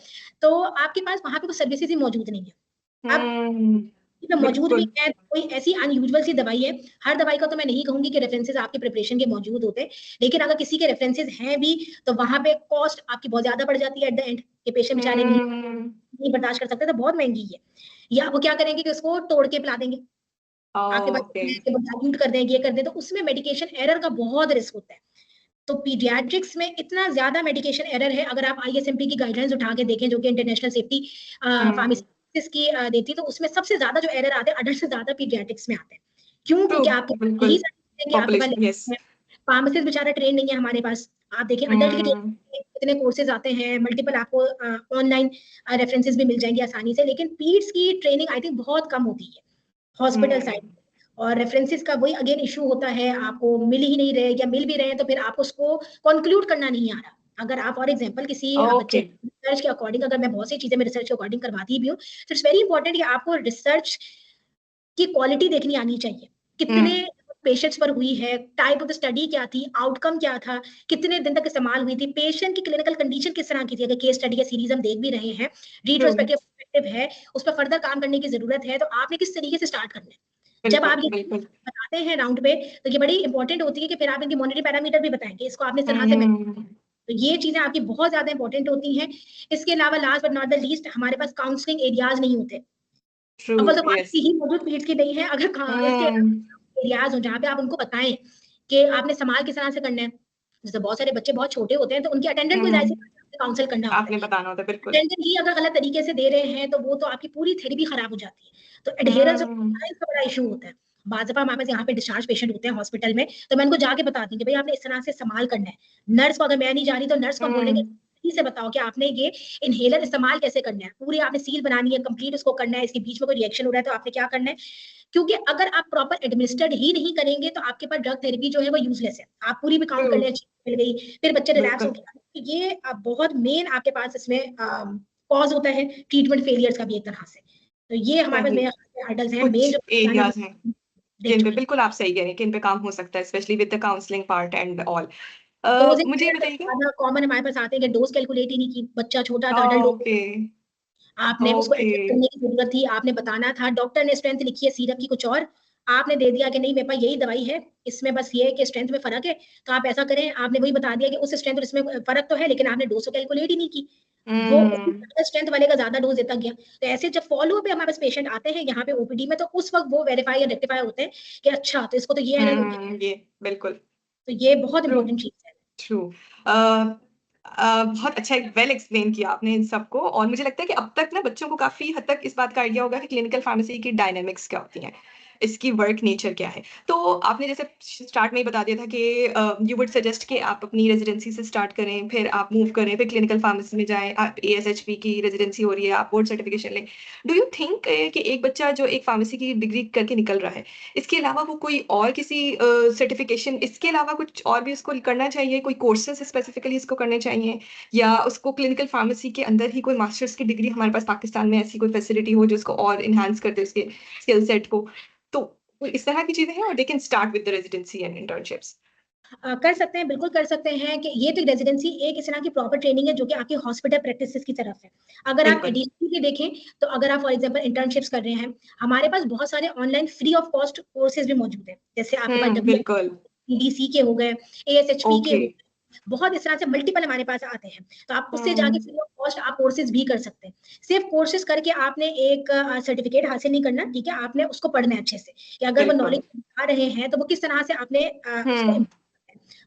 तो आपके पास वहां पे कोई सर्विसेज ही मौजूद नहीं है। अब हम्म, में मौजूद भी बिल्कुल। है कोई ऐसी अनयूजुअल सी दवाई है। हर दवाई का तो मैं नहीं कहूंगी कि रेफरेंसेस आपके प्रिपरेशन के मौजूद होते हैं, लेकिन अगर किसी के रेफरेंसेस हैं भी तो वहां पे कॉस्ट आपकी बहुत ज्यादा बढ़ जाती है एट द एंड, के पेशेंट बेचारे नहीं हम्म, नहीं बर्दाश्त कर सकते तो बहुत महंगी है। या वो क्या करेंगे कि उसको तोड़ के पिला देंगे आपके ओके। बच्चे डाइल्यूट कर दें, ये कर दें, तो उसमें मेडिकेशन एरर का बहुत रिस्क होता है। तो पीडियाट्रिक्स में इतना ज्यादा मेडिकेशन एरर है। अगर आप आईएसएमपी की गाइडलाइंस उठा के देखें जो कि इंटरनेशनल सेफ्टी हम्म, फार्मेसी की देती है, तो उसमें सबसे ज्यादा जो एरर आते हैं अडल्ट से ज्यादा पीडियाट्रिक्स में आते हैं। क्यों? ट्रू, क्योंकि आपके बिल्कुल। यही है कि आपके पॉपुलेशन, यस। पास फार्मासिस्ट बेचारा ट्रेन नहीं है हमारे पास। आप देखिए अडल्ट के हम्म कितने कोर्सेज आते हैं, मल्टीपल आपको ऑनलाइन रेफरेंसेस भी मिल जाएंगे आसानी से, लेकिन पीड्स की ट्रेनिंग आई थिंक बहुत कम होती है हॉस्पिटल साइड। हम्म और रेफरेंसेस का वही अगेन इशू होता है, आपको मिल ही नहीं रहे या मिल भी रहे हैं तो फिर आपको उसको कंक्लूड करना नहीं आ रहा। अगर आप फॉर एग्जांपल किसी बच्चे ओके। रिसर्च के अकॉर्डिंग, अगर मैं बहुत सी चीजें मैं रिसर्च के अकॉर्डिंग करवाती भी हूँ, तो इट्स वेरी इंपॉर्टेंट कि आपको रिसर्च की क्वालिटी देखनी आनी चाहिए। कितने हम्म पेशेंट्स पर हुई है, टाइप ऑफ द स्टडी क्या थी, आउटकम क्या था, कितने दिन तक इस्तेमाल हुई थी, पेशेंट की क्लिनिकल कंडीशन किस तरह की थी। अगर केस स्टडी या सीरीज हम देख भी रहे हैं, ट्रू। रिट्रोस्पेक्टिव है, उस पर फर्दर काम करने की जरूरत है, तो आपने किस तरीके से स्टार्ट करना है। जब बिल्कुल आप ये बिल्कुल। बताते हैं राउंड पे, तो ये बड़ी इंपॉर्टेंट होती है कि फिर आप इनकी मॉनिटरी पैरामीटर भी बताएंगे, इसको आपने इस तरह से हम्म तो ये चीजें आपकी बहुत ज्यादा इंपॉर्टेंट होती हैं। इसके अलावा last but not the least, हमारे पास काउंसलिंग एरियाज नहीं होते। ट्रू, अव्वल तो यस। क्वालिटी ही मौजूद पीड्स की नहीं है। अगर इसके हम्म एरियाज हो जहाँ पे आप उनको बताएं कि आपने संभाल किस तरह से करना है। जैसे बहुत सारे बच्चे बहुत छोटे होते हैं तो उनके अटेंडेंट को जाहिर सी हम्म, काउंसिल करना होता है। आपने बताना होता है, बिल्कुल। अटेंडेंट ही अगर गलत तरीके से दे रहे हैं तो वो तो आपकी पूरी थेरेपी खराब हो जाती है। तो एडहेरेंस हम्म इसका बड़ा इशू होता है। बाज़ दफा हमारे पास यहाँ पे डिस्चार्ज पेशेंट होते हैं हॉस्पिटल में, तो मैं उनको जाके बताती हूँ कि भाई आपने इस तरह से इस्तेमाल करना है। नर्स को अगर मैं नहीं जा रही तो नर्स को हम बोलेंगे हम्म सही से बताओ कि आपने ये इनहेलर इस्तेमाल कैसे करना है, पूरी आपने सील बनानी है, कंप्लीट उसको करना है, इसके बीच में कोई रिएक्शन हो रहा है तो आपने क्या करना है। क्योंकि अगर आप प्रॉपर एडमिनिस्टर्ड ही नहीं करेंगे तो आपके पास ड्रग थेरेपी जो है वो यूजलेस है। आप पूरी भी काउंट ट्रू, कर लें, मिल गई, फिर बच्चे रिलैप्स हो बिल्कुल। गया, तो ये बहुत मेन आपके पास इसमें कॉज होता है ट्रीटमेंट फेलियर्स का भी एक तरह से। तो ये हमारे पास सही। मेन हर्डल्स हैं, मेन कुछ जो एरियाज हैं देख जिन पे चुकी बिल्कुल आप सही कह रहे हैं कि इन पे काम हो सकता है, specially with the counselling part and all. Dosing मुझे ये बताइएगा। ज्यादा कॉमन हमारे पास आते हैं कि डोज कैलकुलेट ही नहीं की, बच्चा छोटा था, अडल्ट डोज ओके। आपने उसको ओके। एडजस्ट करने की जरूरत थी, आपने बताना था, डॉक्टर ने स्ट्रेंथ लिखी है सीरप की कुछ और, आपने दे दिया कि नहीं मेरे पास यही दवाई है, इसमें बस ये है कि स्ट्रेंथ में फर्क है, तो आप ऐसा करें, आपने वही बता दिया कि उस स्ट्रेंथ और इसमें फर्क तो है, लेकिन आपने डोज तो कैलकुलेट ही नहीं की। वो हम्म स्ट्रेंथ वाले का ज्यादा डोज देता गया। तो ऐसे जब फॉलो पे हमारे पास पेशेंट आते हैं यहाँ पे ओपीडी में, तो उस वक्त वो वेरीफाई या रेक्टिफाई होते हैं कि अच्छा तो इसको तो ये एरर हो गया। ये बिल्कुल। तो ये बहुत ट्रू। इंपॉर्टेंट चीज है। ट्रू। बहुत अच्छा, एक वेल एक्सप्लेन किया आपने इन सबको, और मुझे लगता है कि अब तक ना बच्चों को काफी हद तक इस बात का आइडिया होगा कि क्लिनिकल फार्मेसी की डायनामिक्स क्या होती हैं, इसकी वर्क नेचर क्या है। तो आपने जैसे स्टार्ट में ही बता दिया था कि यू वुड सजेस्ट कि आप अपनी रेजिडेंसी से स्टार्ट करें, फिर आप मूव करें, फिर क्लिनिकल फार्मेसी में जाएं, आप एएसएचपी की रेजिडेंसी हो रही है, आप बोर्ड सर्टिफिकेशन लें। डू यू थिंक कि एक बच्चा जो एक फार्मेसी की डिग्री करके निकल रहा है, इसके अलावा वो कोई और किसी सर्टिफिकेशन, इसके अलावा कुछ और भी उसको करना चाहिए, कोई कोर्सेज स्पेसिफिकली इसको करने चाहिए, या उसको क्लिनिकल फार्मेसी के अंदर ही कोई मास्टर्स की डिग्री, हमारे पास पाकिस्तान में ऐसी कोई फैसिलिटी हो जो उसको और इन्हांस कर दे उसके स्किल सेट को, तो इस तरह की चीजें हैं, और they can start with the residency and internships. कर सकते हैं, बिल्कुल कर सकते हैं कि ये तो रेजिडेंसी एक इस तरह की प्रॉपर ट्रेनिंग है जो कि आपकी हॉस्पिटल प्रैक्टिसेस की तरफ है। अगर आप बिल्कुल। एडिशनली देखें तो अगर आप फॉर एग्जांपल इंटर्नशिप्स कर रहे हैं, हमारे पास बहुत सारे online free of cost courses भी मौजूद हैं। जैसे आपके पास बिल्कुल। डीसी के हो गए, एएसएचपी के ओके। हो गए, बहुत इस तरह से मल्टीपल हमारे पास आते हैं। तो आप उससे जाके हम्म। फ्री ऑफ कॉस्ट आप कोर्सेज भी कर सकते हैं। सिर्फ कोर्सेज करके आपने एक सर्टिफिकेट हासिल नहीं करना, ठीक है, आपने उसको पढ़ना है अच्छे से कि अगर वो बिल्कुल। नॉलेज बता रहे हैं तो वो किस तरह से आपने उसको हम्म।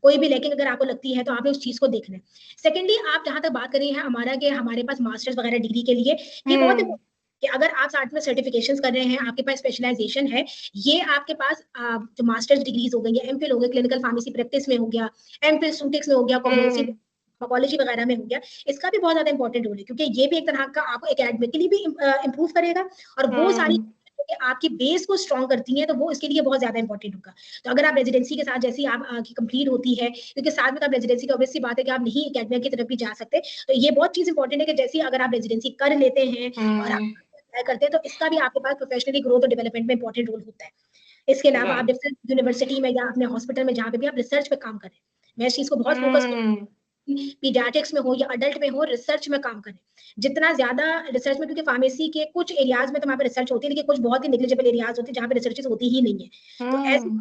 कोई भी लैकिंग अगर आपको लगती है तो आपने उस चीज को देखना है। सेकेंडली, आप जहां तक बात कर रही हैं हमारा कि हमारे पास मास्टर्स वगैरह डिग्री के लिए, ये बहुत हम्म। important कि अगर आप साथ में सर्टिफिकेशंस कर रहे हैं, आपके पास स्पेशलाइजेशन है, ये आपके पास जो मास्टर्स डिग्रीज हो गई या एमफिल हो गए, क्लिनिकल फार्मेसी प्रैक्टिस में हो गया, एमफिल स्टूटिक्स में हो गया, कॉग्निटिव हम्म। फार्माकोलॉजी वगैरह में हो गया, इसका भी बहुत ज्यादा इंपॉर्टेंट रोल है क्योंकि ये भी एक तरह का आपको एकेडमिकली भी इंप्रूव करेगा और वो सारी हम्म। आपकी बेस को स्ट्रॉन्ग करती हैं, तो वो इसके लिए बहुत ज्यादा इंपॉर्टेंट होगा। तो अगर आप रेजिडेंसी के साथ जैसे ही आप की कंप्लीट होती है, क्योंकि साथ में तो आप रेजिडेंसी की ऑब्वियस सी बात है कि आप नहीं एकेडमिया की तरफ भी जा सकते, तो ये बहुत चीज इंपॉर्टेंट है कि जैसे ही अगर आप रेजिडेंसी कर लेते हैं और आप हम्म। apply करते हैं तो इसका भी आपके पास प्रोफेशनली ग्रोथ और डेवलपमेंट में इंपॉर्टेंट रोल होता है। इसके अलावा आप राइट। डिफरेंट यूनिवर्सिटी में या अपने हॉस्पिटल में जहाँ पे भी आप रिसर्च पे काम करें, मैं इस चीज को बहुत फोकस हम्म। पीडियाट्रिक्स में हो या अडल्ट में हो, रिसर्च में काम करें। जितना ज्यादा रिसर्च में, क्योंकि फार्मेसी के कुछ एरियाज में तो वहाँ पे रिसर्च होती है, लेकिन कुछ बहुत ही नेग्लिजिबल एरियाज होते हैं जहाँ पे रिसर्चेस होती ही नहीं है। तो ऐसे हम्म।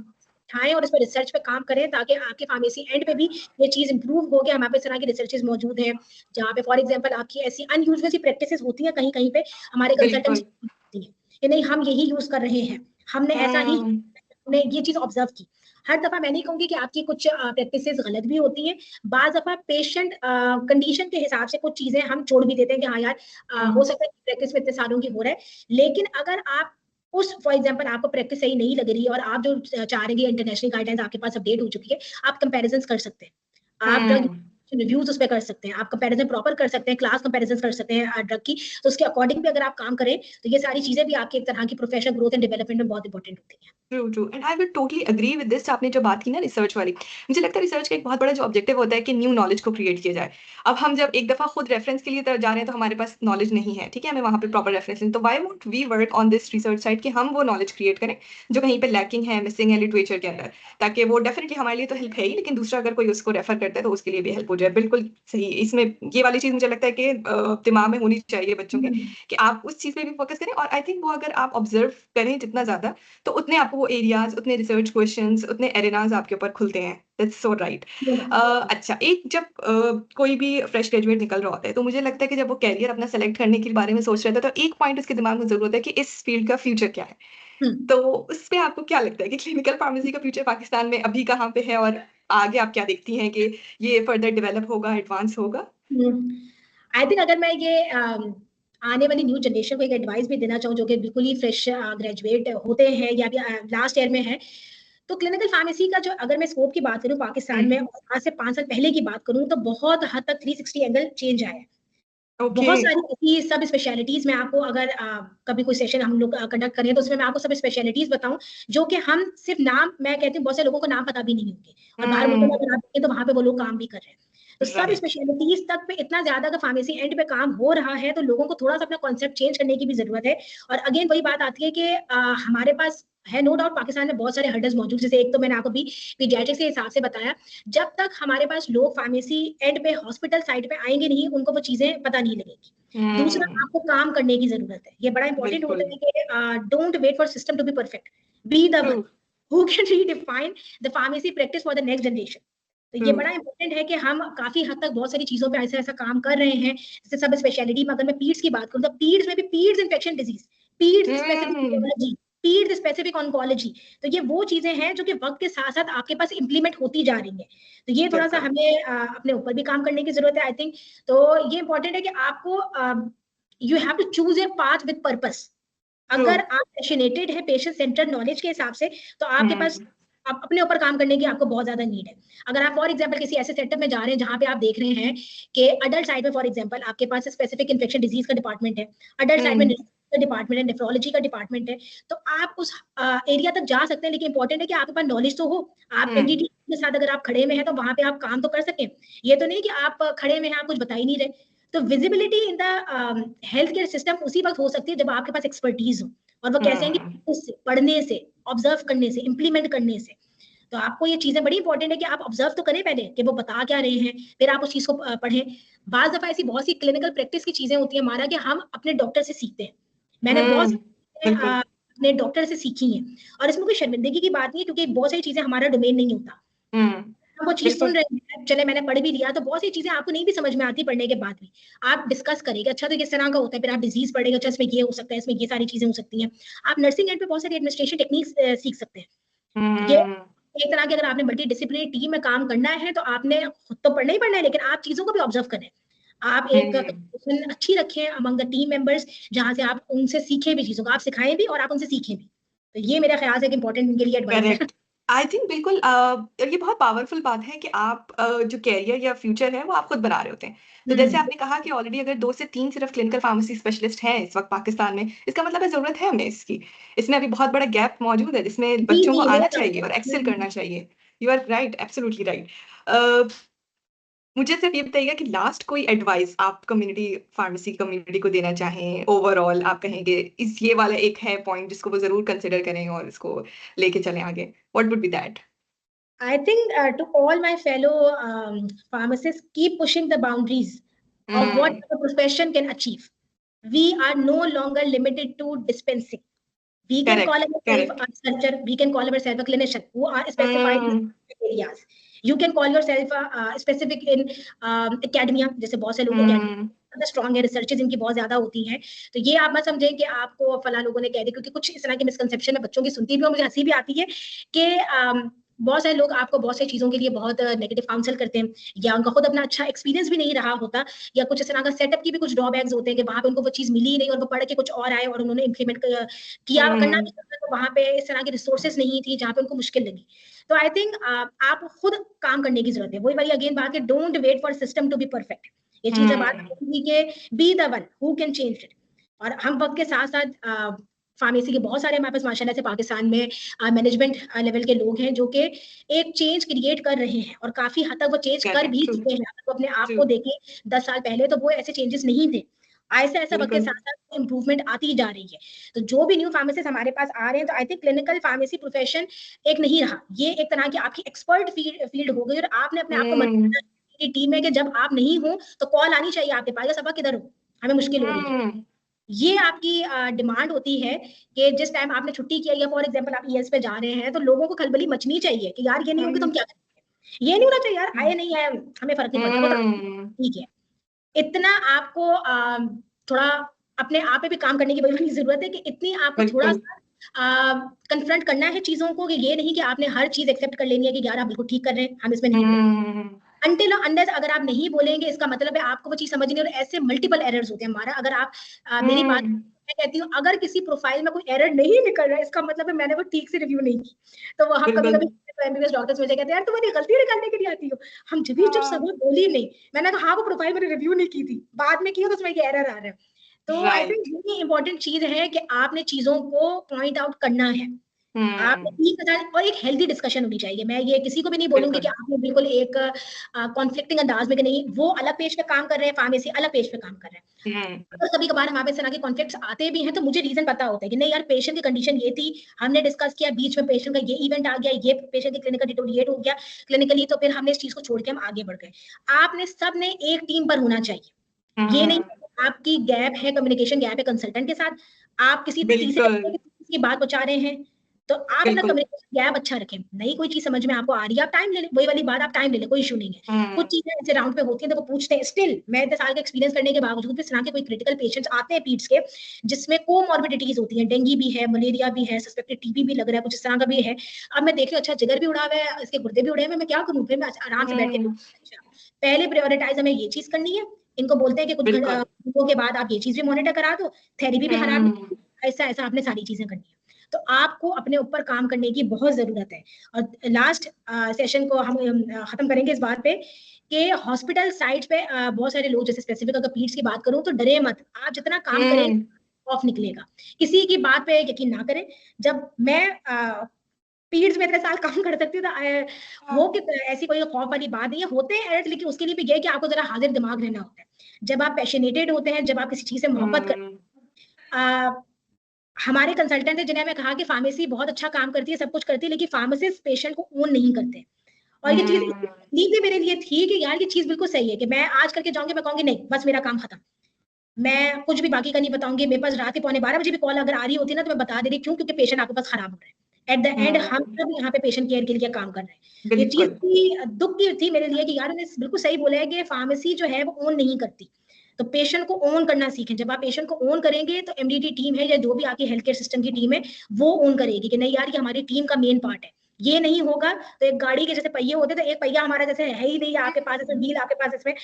उठाएं और इस पर रिसर्च पे काम करें ताकि आपके फार्मेसी एंड पे भी ये चीज इंप्रूव हो गया। हमारे पास इस तरह की रिसर्चेस मौजूद हैं जहाँ पे फॉर एग्जांपल आपकी ऐसी अनयूजुअल सी प्रैक्टिसेस होती हैं कहीं कहीं पे, हमारे कंसल्टेंट्स बिल्कुल। होती हैं कि नहीं हम यही यूज कर रहे हैं, हमने ऐसा ही, हम्म। हमने ये चीज ऑब्जर्व की। हर दफा मैं नहीं कहूंगी कि आपकी कुछ प्रैक्टिसेस गलत भी होती हैं, बाज दफा पेशेंट कंडीशन के हिसाब से कुछ चीजें हम छोड़ भी देते हैं कि हाँ यार हो हम्म। सकता है प्रैक्टिस में इतने सालों की हो रहा है, लेकिन अगर आप उस फॉर एग्जांपल आपको प्रैक्टिस सही नहीं लग रही है और आप जो चाह रहे हैं इंटरनेशनल गाइडलाइंस आपके पास अपडेट हो चुकी है, आप कंपैरिजन कर सकते हैं, आप ड्रग हम्म। रिव्यूज उस पर कर सकते हैं, आप कंपैरिजन प्रॉपर कर सकते हैं, क्लास कंपैरिजन कर सकते हैं ड्रग की, तो उसके अकॉर्डिंग भी अगर आप काम करें तो ये सारी चीजें भी आपकी एक तरह की प्रोफेशनल ग्रोथ एंड डेवलपमेंट में बहुत इंपॉर्टेंट होती है। True true and I will totally agree with this. आपने जो बात की ना रिसर्च वाली, मुझे लगता है रिसर्च का एक बहुत बड़ा जो ऑब्जेक्टिव होता है कि न्यू नॉलेज को क्रिएट किया जाए। अब हम जब एक दफा खुद रेफरेंस के लिए जा रहे हैं तो हमारे पास नॉलेज नहीं है, ठीक है, हमें वहाँ पे प्रॉपर रेफरेंस नहीं, तो why won't we work on this research side कि हम वो नॉलेज क्रिएट करें जो कहीं पे लैकिंग है, मिसिंग है लिटरेचर के अंदर, ताकि वो डेफिनेटली हमारे लिए तो हेल्प है ही, लेकिन दूसरा अगर कोई उसको रेफर करता है तो उसके लिए भी हेल्प हो जाए। बिल्कुल सही। इसमें ये वाली चीज मुझे लगता है कि दिमाग में होनी चाहिए बच्चों के, कि आप उस चीज पे भी फोकस करें। और आई थिंक वो अगर आप ऑब्जर्व करें जितना ज्यादा, तो उतने आपको वो एरियाज, उतने रिसर्च क्वेश्चंस, उतने एरेनाज आपके ऊपर खुलते हैं। That's so right. अच्छा, एक जब कोई भी फ्रेश ग्रेजुएट निकल रहा होता है तो मुझे लगता है कि जब वो कैरियर अपना सेलेक्ट करने के बारे में सोच रहा था तो एक पॉइंट उसके दिमाग में जरूर होता है कि इस फील्ड का फ्यूचर क्या है। हम्म। तो उस पे आपको क्या लगता है कि क्लिनिकल फार्मेसी का फ्यूचर पाकिस्तान में अभी कहाँ पे है, और आगे आप क्या देखती हैं कि ये फर्दर डेवलप होगा, एडवांस होगा? आई थिंक अगर मैं ये आने वाली न्यू जनरेशन को एक एडवाइस भी देना चाहूँ जो कि बिल्कुल ही फ्रेश ग्रेजुएट होते हैं या भी लास्ट ईयर में है, तो क्लिनिकल फार्मेसी का जो अगर मैं स्कोप की बात करूँ पाकिस्तान में और आज से 5 साल पहले की बात करूँ तो बहुत हद तक 360 एंगल चेंज आया है। ओके। बहुत सारी ऐसी सब स्पेशलिटीज में आपको अगर कभी कोई सेशन हम लोग कंडक्ट करें तो उसमें मैं आपको सब स्पेशलिटीज बताऊं जो कि हम सिर्फ नाम, मैं कहती हूँ बहुत से लोगों को नाम पता भी नहीं होंगे और बाहर मुल्कों में हम्म। अगर आप देखें तो वहां पे वो लोग काम भी कर रहे हैं। तो सब राइट। स्पेशलिटीज तक पे इतना ज्यादा अगर फार्मेसी एंड पे काम हो रहा है तो लोगों को थोड़ा सा अपना कॉन्सेप्ट चेंज करने की भी जरूरत है। और अगेन वही बात आती है कि हमारे पास है नो डाउट पाकिस्तान में बहुत सारे हर्डल्स मौजूद, जैसे एक तो मैंने आपको भी पीडियाट्रिक्स के हिसाब से बताया, जब तक हमारे पास लोग फार्मेसी एंड पे हॉस्पिटल साइड पे आएंगे नहीं उनको वो चीजें पता नहीं लगेगी। दूसरा, हम्म। आपको काम करने की जरूरत है, ये बड़ा इंपॉर्टेंट बिल्कुल। होता है कि don't wait for system to be perfect, be the true one who can redefine the pharmacy practice for the next generation. तो ट्रू। ये बड़ा इंपॉर्टेंट है कि हम काफी हद तक बहुत सारी चीजों पे ऐसा ऐसा काम कर रहे हैं। जैसे सब स्पेशलिटी में अगर मैं पीड्स की बात करूँ तो पीड्स में भी peds infection disease, peds specific hmm. Neurology, peds specific oncology, तो ये वो चीजें हैं जो कि वक्त के साथ साथ आपके पास इंप्लीमेंट होती जा रही है। तो ये थोड़ा सा बिल्कुल। हमें अपने ऊपर भी काम करने की जरूरत है आई थिंक। तो ये इंपॉर्टेंट है कि आपको you have to choose your path with purpose. True. अगर आप पैशनेटेड है पेशेंट सेंटर्ड नॉलेज के हिसाब से तो आपके पास हम्म। आप अपने ऊपर काम करने की आपको बहुत ज्यादा नीड है। अगर आप फॉर एग्जांपल किसी ऐसे सेटअप में जा रहे हैं जहां पे आप देख रहे हैं कि अडल्ट साइड में फॉर एग्जांपल आपके पास स्पेसिफिक इन्फेक्शन डिजीज का डिपार्टमेंट है, अडल्ट साइड में हम्म। डिपार्टमेंट है, नेफ्रोलॉजी का डिपार्टमेंट है, तो आप उस एरिया तक जा सकते हैं, लेकिन इंपॉर्टेंट है कि आपके पास नॉलेज तो हो। आप हम्म। एनडीटी के साथ अगर आप खड़े में हैं तो वहां पे आप काम तो कर सकें। ये तो नहीं कि आप खड़े में हैं आप कुछ बता ही नहीं रहे। तो visibility in the health care system उसी वक्त हो सकती है जब आपके पास एक्सपर्टीज हो, और वो कैसे आएंगे, हम्म। पढ़ने से, ऑब्जर्व करने से, इंप्लीमेंट करने से। तो आपको ये चीजें बड़ी इंपॉर्टेंट है कि आप ऑब्जर्व तो करें पहले कि वो बता क्या रहे हैं, फिर आप उस चीज को पढ़ें। बाज दफा ऐसी बहुत सी क्लिनिकल प्रैक्टिस की चीजें होती है हमारा कि हम अपने डॉक्टर से सीखते हैं। मैंने बहुत बिल्कुल। अपने डॉक्टर से सीखी हैं, और इसमें कोई शर्मिंदगी की बात नहीं है, क्योंकि बहुत सारी चीजें हमारा डोमेन नहीं होता। वो चीज सुन बिल्कुल। रहे हैं, चले मैंने पढ़ भी लिया, तो बहुत सी चीजें आपको नहीं भी समझ में आती पढ़ने के बाद भी। आप डिस्कस करेंगे, अच्छा तो किस तरह का होता है, फिर आप डिजीज पढ़ेंगे, अच्छा इसमें ये हो सकता है, इसमें ये सारी चीजें हो सकती हैं। आप नर्सिंग एंड पे बहुत सारी एडमिनिस्ट्रेशन टेक्निक्स सीख सकते हैं। ये एक तरह की, अगर आपने मल्टी डिसिप्लिनरी टीम में काम करना है तो आपने खुद तो पढ़ना ही पढ़ना है, लेकिन आप चीजों को भी ऑब्जर्व करें। आप एक कम्युनिकेशन अच्छी रखें अमंग द टीम मेंबर्स, जहां से आप उनसे सीखें भी चीजों को, आप सिखाएं भी और आप उनसे सीखें भी। तो ये मेरा ख्याल है कि इंपॉर्टेंट उनके लिए एडवाइस है। करेक्ट। आई थिंक बिल्कुल ये बहुत पावरफुल बात है कि आप जो कैरियर या फ्यूचर है वो आप खुद बना रहे होते हैं। तो जैसे आपने कहा कि ऑलरेडी अगर 2 से 3 सिर्फ क्लिनिकल फार्मेसी स्पेशलिस्ट हैं इस वक्त पाकिस्तान में, इसका मतलब है ज़रूरत है हमें इसकी। इसमें अभी बहुत बड़ा गैप मौजूद है जिसमें जी बच्चों को जी, आना मेरा चाहिए और एक्सेल करना चाहिए। You are right, absolutely right. Uh, मुझे सिर्फ ये बताइएगा कि लास्ट कोई एडवाइस आप कम्युनिटी फार्मेसी कम्युनिटी को देना चाहें, ओवरऑल आप कहेंगे इस ये वाला एक है पॉइंट जिसको वो ज़रूर कंसिडर करें और इसको लेके चलें आगे, what would be that? I think to all my fellow pharmacists, keep pushing the boundaries of what Mm, the profession can achieve. We are no longer limited to dispensing. We can call correct, ourselves correct. a surgeon, we can call ourselves a clinician who are specified in Mm, areas. You can call yourself specific in academia, जैसे बहुत से लोग mm, academia strong है, researches इनकी बहुत ज्यादा होती हैं। तो ये आप मत समझें कि आपको फला लोगों ने कह दिया, क्योंकि कुछ इस तरह की मिसकंसेप्शन है बच्चों की सुनती भी और मुझे हंसी भी आती है कि बहुत सारे लोग आपको बहुत सारी चीजों के लिए बहुत नेगेटिव काउंसिल करते हैं, या उनका खुद अपना अच्छा एक्सपीरियंस भी नहीं रहा होता, या कुछ इस तरह का सेटअप की भी कुछ ड्रॉबैक्स होते हैं कि वहां पे उनको वो चीज मिली ही नहीं और वो पढ़ के कुछ और आए और उन्होंने इम्प्लीमेंट किया करना भी mm, चाहता, तो वहां पे इस तरह की रिसोर्सेज नहीं थी जहाँ पे उनको मुश्किल लगी। तो आई थिंक आप खुद काम करने की जरूरत है। वही वाली अगेन बात है, don't wait for system to be perfect. ये चीज है बात mm, कि be the one who can change it. और हम वक्त के साथ साथ फार्मेसी के बहुत सारे हमारे पास माशाल्लाह से पाकिस्तान में मैनेजमेंट लेवल के लोग हैं जो कि एक चेंज क्रिएट कर रहे हैं, और काफी हद तक वो चेंज कर करेक्ट, भी ट्रू, चुके हैं। अगर वो अपने आप ट्रू, को देखें 10 साल पहले, तो वो ऐसे चेंजेस नहीं थे। ऐसे ऐसा वक्त के बिल्कुल। साथ साथ इंप्रूवमेंट आती जा रही है। तो जो भी न्यू फार्मेसिस्ट हमारे पास आ रहे हैं, तो I think clinical pharmacy profession एक नहीं रहा, ये एक तरह की आपकी एक्सपर्ट फील्ड हो गई, और आपने अपने आप को Mm, टीम में कि जब आप नहीं हो तो कॉल आनी चाहिए आपके पास, सबक किधर हो, हमें मुश्किल हो रही है। mm, ये आपकी डिमांड होती है कि जिस टाइम आपने छुट्टी किया, या फॉर एग्जांपल आप ईएस पे जा रहे हैं, तो लोगों को खलबली मचनी चाहिए कि यार ये नहीं होगी तो हम क्या करेंगे। ये नहीं होना चाहिए यार, आए नहीं आए हमें फर्क नहीं पड़ता, वो तो mm, ठीक है। इतना आपको थोड़ा अपने आप पे भी काम करने की बड़ी जरूरत है, कि इतनी आपको थोड़ा बिल्कुल। सा कन्फ्रंट करना है चीजों को, कि ये नहीं कि आपने हर चीज एक्सेप्ट कर लेनी है कि यार आप बिल्कुल ठीक कर रहे हैं, हम इसमें नहीं हो। Mm, अनटिल अनलेस अगर आप नहीं बोलेंगे, इसका मतलब है आपको वो चीज समझ नहीं। और ऐसे मल्टीपल एरर्स होते हैं हमारा। अगर आप मेरी बात, mm, मैं कहती हूँ अगर किसी प्रोफाइल में कोई एरर नहीं निकल रहा है, इसका मतलब है मैंने वो ठीक से रिव्यू नहीं की। तो वो हम कभी बिल्कुल। कभी एमबीबीएस डॉक्टर्स मुझे कहते हैं यार तुम्हारी गलती निकालने के लिए आती हो, हम जब भी जब हाँ, सब बोली नहीं। मैंने कहा हाँ वो प्रोफाइल मैंने रिव्यू नहीं की थी, बाद में की हो तो उसमें ये एरर आ रहा है। तो आई थिंक राइट। ये इंपॉर्टेंट चीज है कि आपने चीजों को पॉइंट आउट करना है। आपने Mm, ठीक बता, और एक हेल्दी डिस्कशन होनी चाहिए। मैं ये किसी को भी नहीं बोलूंगी कि बिल्कुल। आपने बिल्कुल एक कॉन्फ्लिक्टिंग अंदाज में, कि नहीं वो अलग पेज पे काम कर रहे हैं, फार्मेसी अलग पेज पे काम कर रहे हैं। Mm, अगर कभी कभार हमारे इस तरह के कॉन्फ्लिक्ट्स आते भी हैं, तो मुझे रीजन पता होता है कि नहीं यार पेशेंट की कंडीशन ये थी, हमने डिस्कस किया, बीच में पेशेंट का ये इवेंट आ गया, ये पेशेंट की क्लिनिकल डिटोरिएट हो गया क्लिनिकली, तो फिर हमने इस चीज को छोड़ के हम आगे बढ़ गए। आपने सब ने एक टीम पर होना चाहिए। ये नहीं mm, कि आपकी गैप है, कम्युनिकेशन गैप है कंसल्टेंट के साथ, आप किसी तीसरे बिल्कुल, बंदे की बात पहुंचा रहे हैं। तो आप अपना बिल्कुल। कम्युनिकेशन गैप अच्छा रखें। नहीं कोई चीज समझ में आपको आ रही है, आप टाइम ले लें, वही वाली बात, आप टाइम ले लें, कोई इशू नहीं है। कुछ Mm, चीजें ऐसे राउंड पे होती हैं तो वो पूछते हैं, स्टिल मैं इतने साल का एक्सपीरियंस करने के बावजूद भी इस तरह के कोई क्रिटिकल पेशेंट्स आते हैं पीड्स के, जिसमें कोमॉर्बिडिटीज होती हैं, डेंगू भी है, मलेरिया भी है, सस्पेक्टेड टीबी भी लग रहा है, कुछ इस तरह का भी है। अब मैं देख रही हूँ अच्छा जिगर भी उड़ा हुआ है, इसके गुर्दे भी उड़े हुए हैं, मैं क्या करूँ, फिर मैं आराम से बैठ के mm, अच्छा, पहले प्रायोरिटाइज हमें ये चीज करनी है। इनको बोलते हैं कि कुछ बिल्कुल। घंटों के बाद आप ये चीज भी मॉनिटर करा दो, थेरेपी भी खराब Mm, नहीं, ऐसा ऐसा आपने सारी चीजें करनी है। तो आपको अपने ऊपर काम करने की बहुत जरूरत है। और लास्ट सेशन को हम खत्म करेंगे इस बात पे कि हॉस्पिटल साइट पे बहुत सारे लोग, जैसे स्पेसिफिक अगर पीड्स की बात करूं, तो डरे मत, आप जितना काम करें mm, ऑफ निकलेगा। किसी की बात पे यकीन ना करें। जब मैं पीड्स में इतने साल काम कर सकती हूँ, तो हो कि ऐसी कोई खौफ वाली बात नहीं है, होते हैं एरर्स, लेकिन उसके लिए भी ये कि आपको जरा हाजिर दिमाग रहना होता है। जब आप पैशनेटेड होते हैं, जब आप किसी चीज से मोहब्बत करते mm, हैं, हमारे कंसल्टेंट थे जिन्हें मैं कहा कि फार्मेसी बहुत अच्छा काम करती है, सब कुछ करती है, लेकिन फार्मासिस्ट पेशेंट को ओन नहीं करते। और ये चीज भी मेरे लिए थी कि यार ये चीज बिल्कुल सही है कि मैं आज करके जाऊंगी, मैं कहूंगी नहीं बस मेरा काम खत्म, मैं कुछ भी बाकी का नहीं बताऊंगी। मेरे पास रात के 11:15 बजे भी कॉल अगर आ रही होती ना तो मैं बता दे रही, क्यों? क्योंकि पेशेंट आपके पास खराब हो रहा है। एट द एंड हम सब यहाँ पे पेशेंट केयर के लिए काम कर रहे हैं। ये चीज बिल्कुल की दुख की थी मेरे लिए कि यार उन्हें बिल्कुल सही बोला है कि फार्मेसी जो है वो ओन नहीं करती। तो पेशेंट को ओन करना सीखें। जब आप पेशेंट को ओन करेंगे तो एमडीटी टीम है या जो भी आपकी हेल्थ केयर सिस्टम की टीम है वो ओन करेगी कि नहीं यार ये हमारी टीम का मेन पार्ट है। ये नहीं होगा तो एक गाड़ी के जैसे पहिए होते तो एक पहिया हमारा जैसे है ही नहीं, आपके पास इसमें व्हील, आपके पास इसमें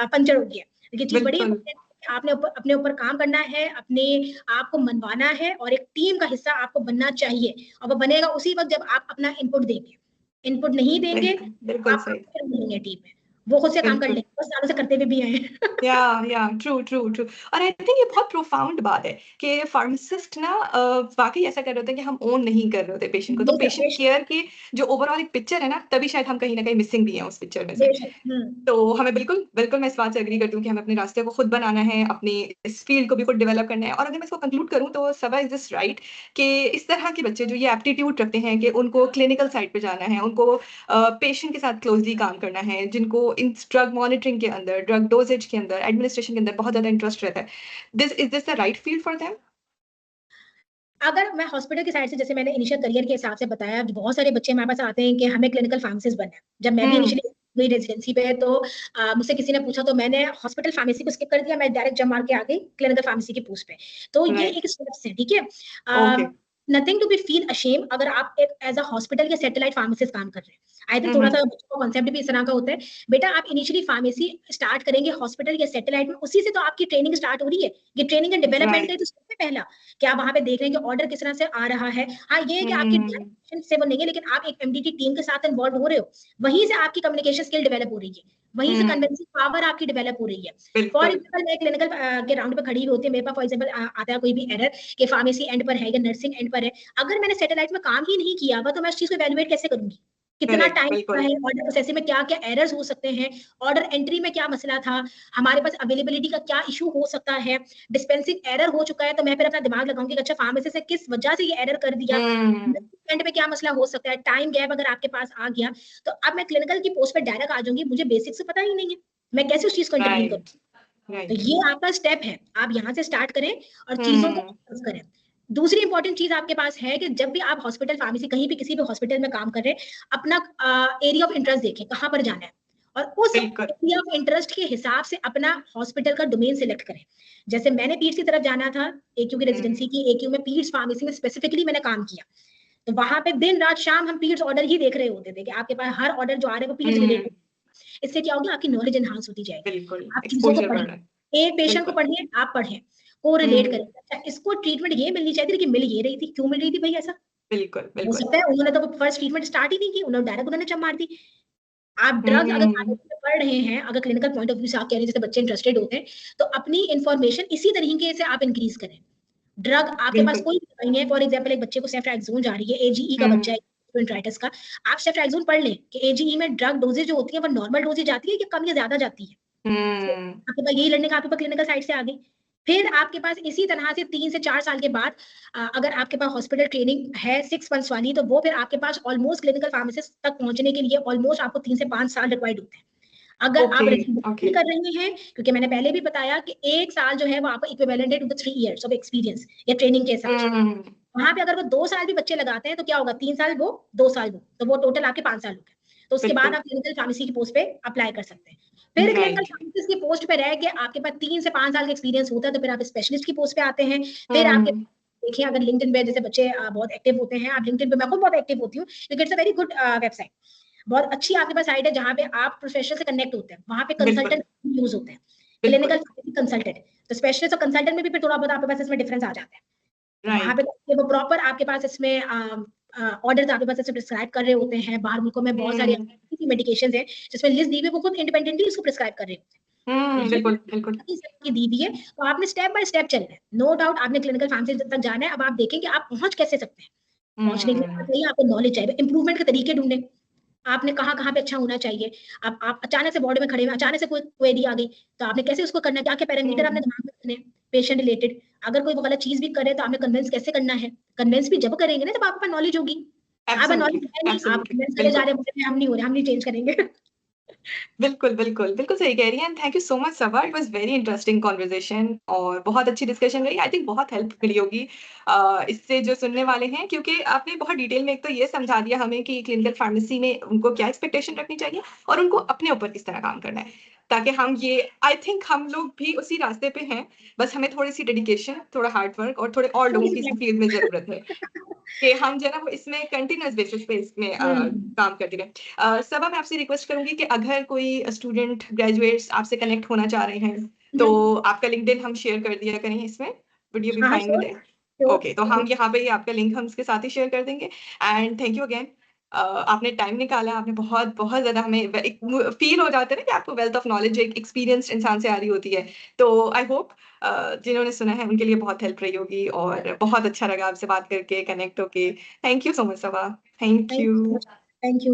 पंचर हो गया। ये चीज बड़ी बिल्कुल आपने अपने ऊपर काम करना है, अपने आप को मनवाना है और एक टीम का हिस्सा आपको बनना चाहिए। और वो बनेगा उसी वक्त जब आप अपना इनपुट देंगे। इनपुट नहीं देंगे बिल्कुल बिल्कुल आप सही। नहीं है टीम में। वो खुद से काम कर बिल्कुल लेंगे, बस सालों से करते हुए भी आए हैं। या ट्रू ट्रू ट्रू। और आई थिंक ये बहुत प्रोफाउंड बात है कि फार्मासिस्ट ना वाकई ऐसा कर रहे होते हैं कि हम ओन नहीं कर रहे होते पेशेंट को, तो बेशक पेशेंट बेशक केयर की जो ओवरऑल एक पिक्चर है ना, तभी शायद हम कहीं ना कहीं मिसिंग भी हैं उस पिक्चर में से। बेशक। तो हमें बिल्कुल बिल्कुल मैं इस बात से एग्री करती हूँ कि हमें अपने रास्ते को खुद बनाना है, अपनी इस फील्ड को भी खुद डेवलप करना है। और अगर मैं इसको कंक्लूड करूँ तो सबा इज जस्ट राइट कि इस तरह के बच्चे जो ये एप्टीट्यूड रखते हैं कि उनको क्लिनिकल साइड पे जाना है, उनको पेशेंट के साथ क्लोजली काम करना है, जिनको इन ड्रग मॉनिटरिंग के अंदर, ड्रग डोजेज के अंदर, एडमिनिस्ट्रेशन के अंदर बहुत ज्यादा इंटरेस्ट रहता है, this the right field for them. अगर मैं हॉस्पिटल की साइड से, जैसे मैंने इनिशियल करियर के हिसाब से बताया, बहुत सारे बच्चे हमारे पास आते हैं कि हमें क्लिनिकल फार्मेसिस्ट बनना है। जब मैं भी हम्म इनिशियली गई रेजिडेंसी पे तो मुझसे किसी ने पूछा तो मैंने हॉस्पिटल फार्मेसी को स्किप कर दिया, मैं डायरेक्ट जंप मार के आ गई क्लिनिकल फार्मेसी की पोस्ट पे। तो ये राइट एक स्टेप्स है, ठीक है। Okay nothing to be feel ashamed अगर आप एक एज अ हॉस्पिटल या सैटेलाइट फार्मेसिस्ट काम कर रहे हैं। आई थिंक थोड़ा सा बच्चों का कॉन्सेप्ट भी इस तरह का होता है। बेटा आप इनिशियली फार्मेसी स्टार्ट करेंगे हॉस्पिटल या सैटेलाइट में, उसी से तो आपकी ट्रेनिंग स्टार्ट हो रही है। ये ट्रेनिंग एंड डेवलपमेंट का राइट तो step है पहला कि आप वहां पे देख रहे हैं कि ऑर्डर किस तरह से आ रहा है। हाँ ये है कि आपकी डायरेक्शन से वो नहीं है, लेकिन आप एक एमडीटी टीम के साथ इन्वॉल्व हो रहे हो, वहीं से आपकी कम्युनिकेशन स्किल डेवलप हो रही है, वहीं से कन्विंसिंग पावर आपकी डेवलप हो रही है। फॉर बिल्कुल एग्जाम्पल मैं क्लिनिकल के राउंड पे खड़ी हुई होती है, मेरे पास फॉर एग्जाम्पल आता है कोई भी एरर कि फार्मेसी एंड पर है या नर्सिंग एंड पर है। अगर मैंने सैटेलाइट में काम ही नहीं किया हुआ तो मैं उस चीज को इवैल्यूएट कैसे करूंगी? कितना करेक्ट टाइम लगता बिल्कुल है ऑर्डर प्रोसेसिंग में, क्या क्या एरर्स हो सकते हैं, ऑर्डर एंट्री में क्या मसला था, हमारे पास अवेलेबिलिटी का क्या इशू हो सकता है, डिस्पेंसिंग एरर हो चुका है तो मैं फिर अपना दिमाग लगाऊंगी कि अच्छा फार्मेसी से किस वजह से ये एरर कर दिया, हम्म एंड में क्या मसला हो सकता है, टाइम गैप अगर आपके पास आ गया तो अब मैं क्लिनिकल की पोस्ट पे डायरेक्ट आ जाऊंगी, मुझे बेसिक से पता ही नहीं है, मैं कैसे उस चीज को इंटरवीन करूँ? राइट तो राइट ये आपका स्टेप है, आप यहाँ से स्टार्ट करें और चीजों को हम्म focus करें। दूसरी इंपॉर्टेंट चीज आपके पास है कि जब भी आप हॉस्पिटल फार्मेसी कहीं भी किसी भी हॉस्पिटल में काम कर रहे हैं, अपना एरिया ऑफ इंटरेस्ट देखें कहाँ पर जाना है और उस बिल्कुल एरिया ऑफ इंटरेस्ट के हिसाब से अपना हॉस्पिटल का डोमेन सिलेक्ट करें। जैसे मैंने पीड्स की तरफ जाना था, एक्यू की रेजिडेंसी की, एक्यू में पीड्स फार्मेसी में स्पेसिफिकली मैंने काम किया। तो वहां पे दिन रात शाम हम पीड्स ऑर्डर ही देख रहे होते थे कि आपके पास हर ऑर्डर जो आ रहे हैं वो पीड्स हम्म रिलेटेड। इससे क्या होगी, आपकी नॉलेज एनहांस होती जाएगी, बिल्कुल आप चीजों को एक्सपोजर बढ़ पढ़ें, रहा है एक पेशेंट को बिल्कुल पढ़िए, आप पढ़ें, को रिलेट करें, हम्म अच्छा इसको ट्रीटमेंट ये मिलनी चाहिए थी लेकिन मिल ये रही थी, क्यों मिल रही थी भाई ऐसा? बिल्कुल हो बिल्कुल सकता है उन्होंने तो फर्स्ट ट्रीटमेंट स्टार्ट ही नहीं की, उन्होंने डायरेक्ट उन्होंने जब मार दी। आप ड्रग्स अगर हम्म फार्मेसी में पढ़ रहे हैं, अगर क्लिनिकल पॉइंट ऑफ व्यू से आप कह रहे हैं जैसे बच्चे इंटरेस्टेड होते हैं, तो अपनी इन्फॉर्मेशन इसी तरीके से आप इंक्रीज करें। ड्रग आपके पास बिल्कुल कोई दवाई नहीं है, फॉर एग्जाम्पल एक बच्चे को सेफ्ट्राक्सोन जा रही है, एजीई का बच्चा है, हम्म gastroenteritis का, आप सेफ्ट्राक्सोन पढ़ लें कि एजीई में ड्रग डोजेज जो होती है वो नॉर्मल डोजेज जाती है कि कम या ज्यादा जाती है। हम्म आपके पास यही लड़ने का आपके पास क्लिनिकल साइड से आ गई। फिर आपके पास इसी तरह से 3 से 4 साल के बाद अगर आपके पास हॉस्पिटल ट्रेनिंग है 6 मंथ्स वाली, तो वो फिर आपके पास ऑलमोस्ट क्लिनिकल फार्मासिस्ट तक पहुंचने के लिए ऑलमोस्ट आपको 3 से 5 साल रिक्वायर्ड होते हैं। अगर आप ओके रेजिडेंसी ओके कर रही हैं, क्योंकि मैंने पहले भी बताया कि 1 साल जो है वो आपको इक्विवेलेंट है to the 3 years of experience या ट्रेनिंग के हिसाब से। हम्म वहां पे अगर वो 2 साल भी बच्चे लगाते हैं तो क्या होगा, 3 साल वो, 2 साल वो, तो वो टोटल आपके 5 साल हो गए। तो उसके बाद बिल्कुल आप क्लिनिकल फार्मेसी की पोस्ट पे अप्लाई कर सकते हैं। फिर क्लिनिकल राइट फार्मेसिस्ट की पोस्ट पे रह के आपके पास 3 से 5 साल का एक्सपीरियंस होता है तो फिर आप स्पेशलिस्ट की पोस्ट पे आते हैं। फिर आपके हम्म देखिए अगर लिंक्डइन पे जैसे बच्चे बहुत एक्टिव होते हैं, आप लिंक्डइन पे, मैं खुद बहुत एक्टिव होती हूँ क्योंकि it's a very good website, बहुत अच्छी आपके पास साइट है जहाँ पे आप प्रोफेशनल से कनेक्ट होते हैं, वहाँ पे बिल्कुल कंसल्टेंट यूज होते हैं, बिल्कुल क्लिनिकल कंसल्टेंट। तो स्पेशलिस्ट और कंसल्टेंट में भी फिर थोड़ा बहुत आपके पास इसमें डिफरेंस आ जाता है। वहां पे राइट तो वो प्रॉपर आपके पास इसमें ऑर्डर्स आपके पास इसमें प्रिस्क्राइब कर रहे होते हैं। बाहर मुल्कों में बहुत सारी हम्म मेडिकेशन है जिसमें लिस्ट दी हुई है, वो खुद इंडिपेंडेंटली उसको प्रिस्क्राइब कर रहे होते हैं। तो ये बिल्कुल बिल्कुल की दी हुई है, तो आपने स्टेप बाय स्टेप चलना है। नो डाउट आपने क्लिनिकल फार्मेसी तक जाना है, अब आप देखें कि आप पहुंच कैसे सकते हैं। पहुंचने के लिए हम्म आपको नॉलेज चाहिए, इंप्रूवमेंट के तरीके ढूंढें। आपने कहाँ-कहाँ पे अच्छा होना चाहिए। आप अचानक से बोर्ड में खड़े हुए, अचानक से कोई क्वेरी आ गई, तो आपने कैसे उसको करना है, क्या-क्या पैरामीटर आपने दिमाग में रखने हैं, पेशेंट रिलेटेड। अगर कोई वो गलत चीज़ भी करे, तो आपने कन्विंस कैसे करना है। कन्विंस भी जब करेंगे ना, जब आपके पास नॉलेज होगी। आपका एब्सोल्युटली, नॉलेज है नहीं, आप एब्सोल्युटली, कन्विंस करे जा बिल्कुल। रहे हैं, बोल रहे हैं, हम नहीं हो रहे, हम नहीं चेंज करेंगे। बिल्कुल, बिल्कुल, बिल्कुल सही कह रही हैं and thank you so much Saba, it was very interesting conversation और बहुत अच्छी डिस्कशन रही। आई थिंक बहुत हेल्प मिली होगी इससे जो सुनने वाले हैं क्योंकि आपने बहुत डिटेल में एक तो ये समझा दिया हमें कि क्लिनिकल फार्मेसी में उनको क्या एक्सपेक्टेशन रखनी चाहिए और उनको अपने ऊपर किस तरह काम करना है। ताकि हम ये आई थिंक हम लोग भी उसी रास्ते पे हैं, बस हमें थोड़ी-सी डेडिकेशन, थोड़ा हार्ड वर्क और थोड़े और लोगों की इस फील्ड में ज़रूरत है। कि हम जो है ना वो इसमें कंटीन्यूअस बेसिस पे इसमें हुँ। काम करते रहें। सबा मैं आपसे रिक्वेस्ट करूँगी कि अगर कोई स्टूडेंट ग्रेजुएट्स आपसे कनेक्ट होना चाह रहे हैं, तो हुँ। आपका लिंक्डइन हम शेयर कर दिया करें इसमें। वुड यू बी हाँ, हाँ, fine with sure, it? Sure, okay, तो हम यहाँ पे ही आपका लिंक हम इसके साथ ही शेयर कर देंगे एंड थैंक यू अगेन। आपने टाइम निकाला, आपने बहुत बहुत ज़्यादा हमें एक फ़ील हो जाता है ना कि आपको वेल्थ ऑफ नॉलेज एक एक्सपीरियंस्ड इंसान से आ रही होती है। तो आई होप जिन्होंने सुना है उनके लिए बहुत हेल्प रही होगी और बहुत अच्छा लगा आपसे बात करके, कनेक्ट होके। Thank you so much Saba. Thank thank you so you. Much. Thank you.